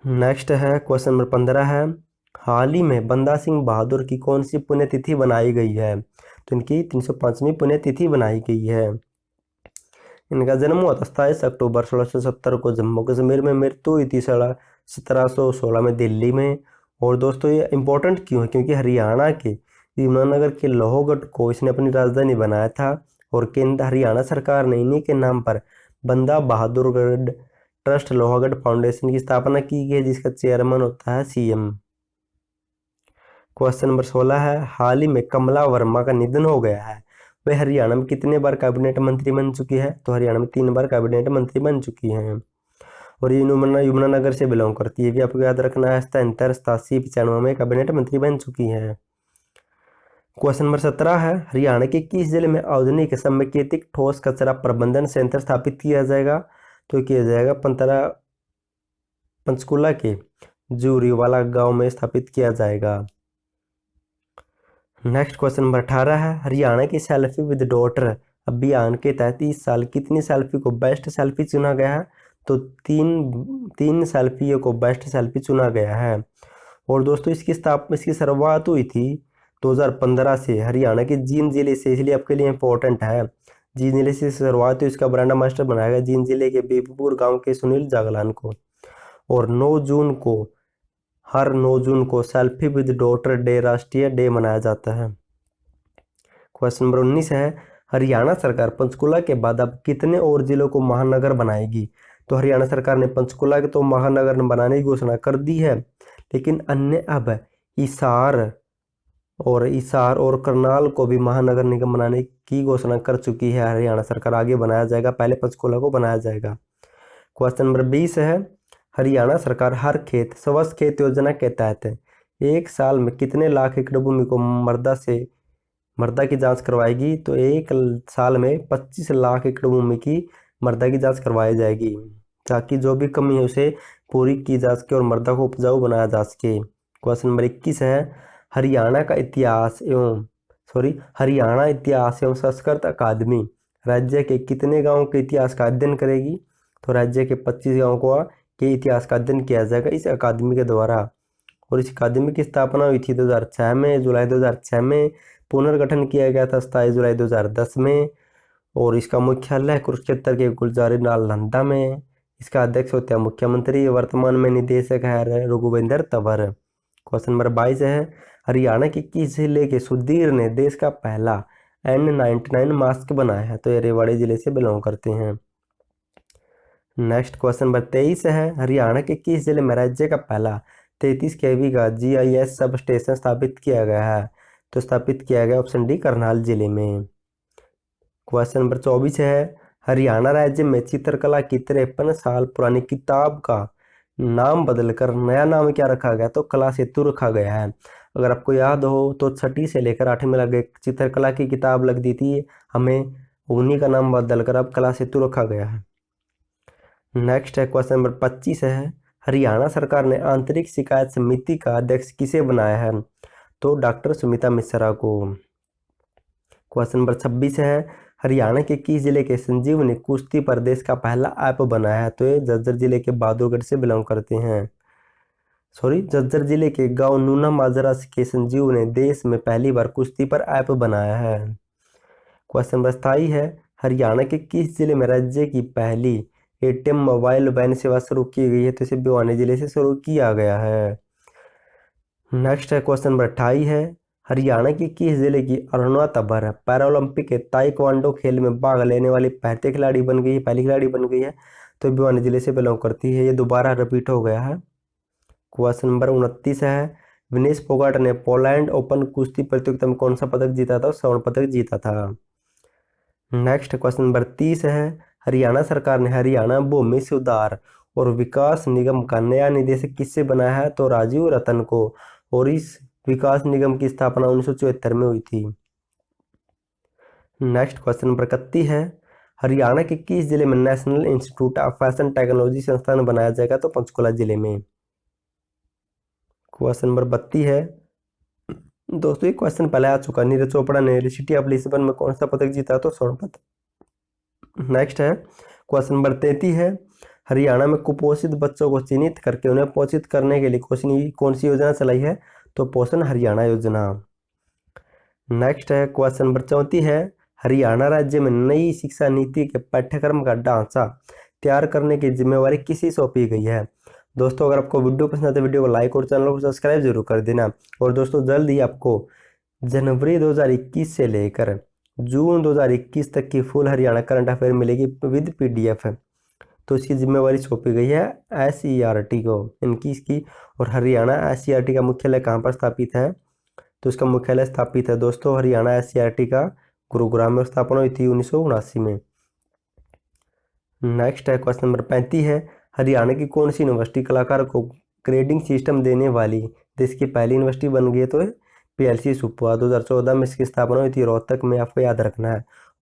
नेक्स्ट है क्वेश्चन नंबर 15 है, हाल ही में बंदा सिंह बहादुर की कौन सी पुण्यतिथि बनाई गई है? तो इनकी 305वीं पुण्यतिथि बनाई गई है। इनका जन्म हुआ था 27 अक्टूबर 1670 को जम्मू कश्मीर में, मृत्यु हुई थी 1716 में दिल्ली में। और दोस्तों ये इंपॉर्टेंट क्यों है? क्योंकि हरियाणा के यमुनानगर के लोहगढ़ को इसने अपनी राजधानी बनाया था और केंद्र हरियाणा सरकार ने इन्हीं के नाम पर बंदा बहादुरगढ़ ट्रस्ट लोहागढ़ फाउंडेशन की स्थापना की गई है, जिसका चेयरमैन होता है CM। क्वेश्चन नंबर 16 है, हाल ही में कमला वर्मा का निधन हो गया है, वह हरियाणा में कितने बार कैबिनेट मंत्री बन चुकी है? तो हरियाणा में 3 बार कैबिनेट मंत्री बन चुकी हैं। और ये यमुनानगर से बिलोंग करती है, भी आपको याद रखना है। 77, 87, 95 में कैबिनेट मंत्री बन चुकी हैं। क्वेश्चन नंबर 17 है, हरियाणा के किस जिले में आधुनिक समेकित ठोस कचरा प्रबंधन संयंत्र स्थापित किया जाएगा? तो किया जाएगा पंचकुला के जूरीवाला गांव में स्थापित किया जाएगा। नेक्स्ट क्वेश्चन नंबर 18 है, हरियाणा की सेल्फी विद डॉटर अभियान के तहत इस साल कितनी सेल्फी को बेस्ट सेल्फी चुना गया है? तो तीन सेल्फी को बेस्ट सेल्फी चुना गया है। और दोस्तों इसकी शुरुआत हुई थी 2015 से हरियाणा के जींद जिले से, इसलिए आपके लिए इंपॉर्टेंट है। जींद जिले से शुरुआत हुई, इसका ब्रांड मास्टर बनाया गया जींद जिले के बेबीपुर गाँव के सुनील जागलान को। और 9 जून को सेल्फी विद डॉटर डे राष्ट्रीय डे मनाया जाता है। क्वेश्चन नंबर 19 है, हरियाणा सरकार पंचकुला के बाद अब कितने और जिलों को महानगर बनाएगी? तो हरियाणा सरकार ने पंचकुला के तो महानगर बनाने की घोषणा कर दी है, लेकिन अन्य अब हिसार और करनाल को भी महानगर निगम बनाने की घोषणा कर चुकी है हरियाणा सरकार। आगे बनाया जाएगा, पहले पंचकुला को बनाया जाएगा। क्वेश्चन नंबर 20 है, हरियाणा सरकार हर खेत स्वस्थ खेत योजना के तहत एक साल में कितने लाख एकड़ भूमि को मृदा की जांच करवाएगी? तो एक साल में 25 लाख एकड़ भूमि की मृदा की जांच करवाई जाएगी, ताकि जो भी कमी है उसे पूरी की जा सके और मृदा को उपजाऊ बनाया जा सके। क्वेश्चन नंबर 21 है, हरियाणा इतिहास एवं संस्कृत अकादमी राज्य के कितने गाँव के इतिहास का अध्ययन करेगी? तो राज्य के 25 गाँव के इतिहास का अध्ययन किया जाएगा इस अकादमी के द्वारा। और इस अकादमी की स्थापना हुई थी 2006 में, जुलाई 2006 में। पुनर्गठन किया गया था 27 जुलाई 2010 में। और इसका मुख्यालय कुरुक्षेत्र के गुलजारी नालंदा में। इसका अध्यक्ष होते हैं मुख्यमंत्री, वर्तमान में निदेशक है रघुवेंद्र तंवर। क्वेश्चन नंबर 22 है, हरियाणा के किस जिले के सुधीर ने देश का पहला N99 मास्क बनाया है? तो ये रेवाड़ी जिले से बिलोंग करते हैं। नेक्स्ट क्वेश्चन नंबर 23 है, हरियाणा के किस जिले में राज्य का पहला 33 kV का GIS सब स्टेशन स्थापित किया गया है? तो स्थापित किया गया ऑप्शन डी, करनाल जिले में। क्वेश्चन नंबर 24 है, हरियाणा राज्य में चित्रकला की 53 साल पुरानी किताब का नाम बदलकर नया नाम क्या रखा गया? तो कला सेतु रखा गया है। अगर आपको याद हो तो 6ठी से लेकर 8वीं में लगे चित्रकला की किताब लग दी थी हमें, उन्हीं का नाम बदलकर अब कला सेतु रखा गया है। नेक्स्ट है क्वेश्चन नंबर 25 है, हरियाणा सरकार ने आंतरिक शिकायत समिति का अध्यक्ष किसे बनाया है? तो डॉक्टर सुमिता मिश्रा को। क्वेश्चन नंबर 26 है, हरियाणा के किस जिले के संजीवनी कुश्ती प्रदेश का पहला ऐप बनाया है? तो ये झज्जर जिले के बहादुरगढ़ से बिलोंग करते हैं। झज्जर जिले के गांव नूना माजरा के संजीव ने देश में पहली बार कुश्ती पर ऐप बनाया है। क्वेश्चन नंबर 27 है, हरियाणा के किस जिले में राज्य की पहली एटीएम मोबाइल वैन सेवा शुरू की गई है? तो इसे भिवानी जिले से शुरू किया गया है। नेक्स्ट है क्वेश्चन नंबर 28 है, हरियाणा की किस जिले की अरुणा तब्बर पैरालंपिक के ताइक्वांडो खेल में भाग लेने वाली पहली खिलाड़ी बन गई है? तो भिवानी जिले से बिलोंग करती है। ये दोबारा रिपीट हो गया है। क्वेश्चन नंबर 29 है, विनेश फोगाट ने पोलैंड ओपन कुश्ती प्रतियोगिता में कौन सा पदक जीता था? स्वर्ण पदक जीता था। नेक्स्ट क्वेश्चन नंबर 30 है, हरियाणा सरकार ने हरियाणा भूमि सुधार और विकास निगम का नया निदेशक किससे बनाया है? तो राजीव रतन को। और इस विकास निगम की स्थापना 1974 में हुई थी। नेक्स्ट क्वेश्चन नंबर 31 है, हरियाणा के किस जिले में national institute of fashion technology संस्थान बनाया जाएगा? तो पंचकुला जिले में। क्वेश्चन नंबर 32 है, दोस्तों ये क्वेश्चन पहले आ चुका, नीरज चोपड़ा ने सिटी ऑफ लिस्बन में कौन सा पदक जीता? तो स्वर्ण पदक। नेक्स्ट है क्वेश्चन नंबर 33 है, हरियाणा में कुपोषित बच्चों को चिन्हित करके उन्हें पोषित करने के लिए कौन सी योजना चलाई है? तो पोषण हरियाणा योजना। नेक्स्ट है क्वेश्चन नंबर 34 है, हरियाणा राज्य में नई शिक्षा नीति के पाठ्यक्रम का ढांचा तैयार करने की जिम्मेवारी किसे सौंपी गई है? दोस्तों अगर आपको वीडियो पसंद आए तो वीडियो को लाइक और चैनल को सब्सक्राइब जरूर कर देना। और दोस्तों जल्द ही आपको जनवरी 2021 से लेकर जून 2021 तक की फुल हरियाणा करंट अफेयर मिलेगी विद PDF। तो इसकी जिम्मेवारी सौंपी गई है SERT को, इनकी इसकी। और हरियाणा SERT का मुख्यालय कहाँ पर स्थापित है? तो इसका मुख्यालय स्थापित है दोस्तों हरियाणा SERT का गुरुग्राम में स्थापना हुई थी 1979 में। नेक्स्ट है क्वेश्चन नंबर 35 है, हरियाणा की कौन सी यूनिवर्सिटी कलाकार को ग्रेडिंग सिस्टम देने वाली देश की पहली यूनिवर्सिटी बन गई? तो PLC सुपवा। 2014 में इसकी स्थापना हुई थी रोहतक में, आपको याद रखना है।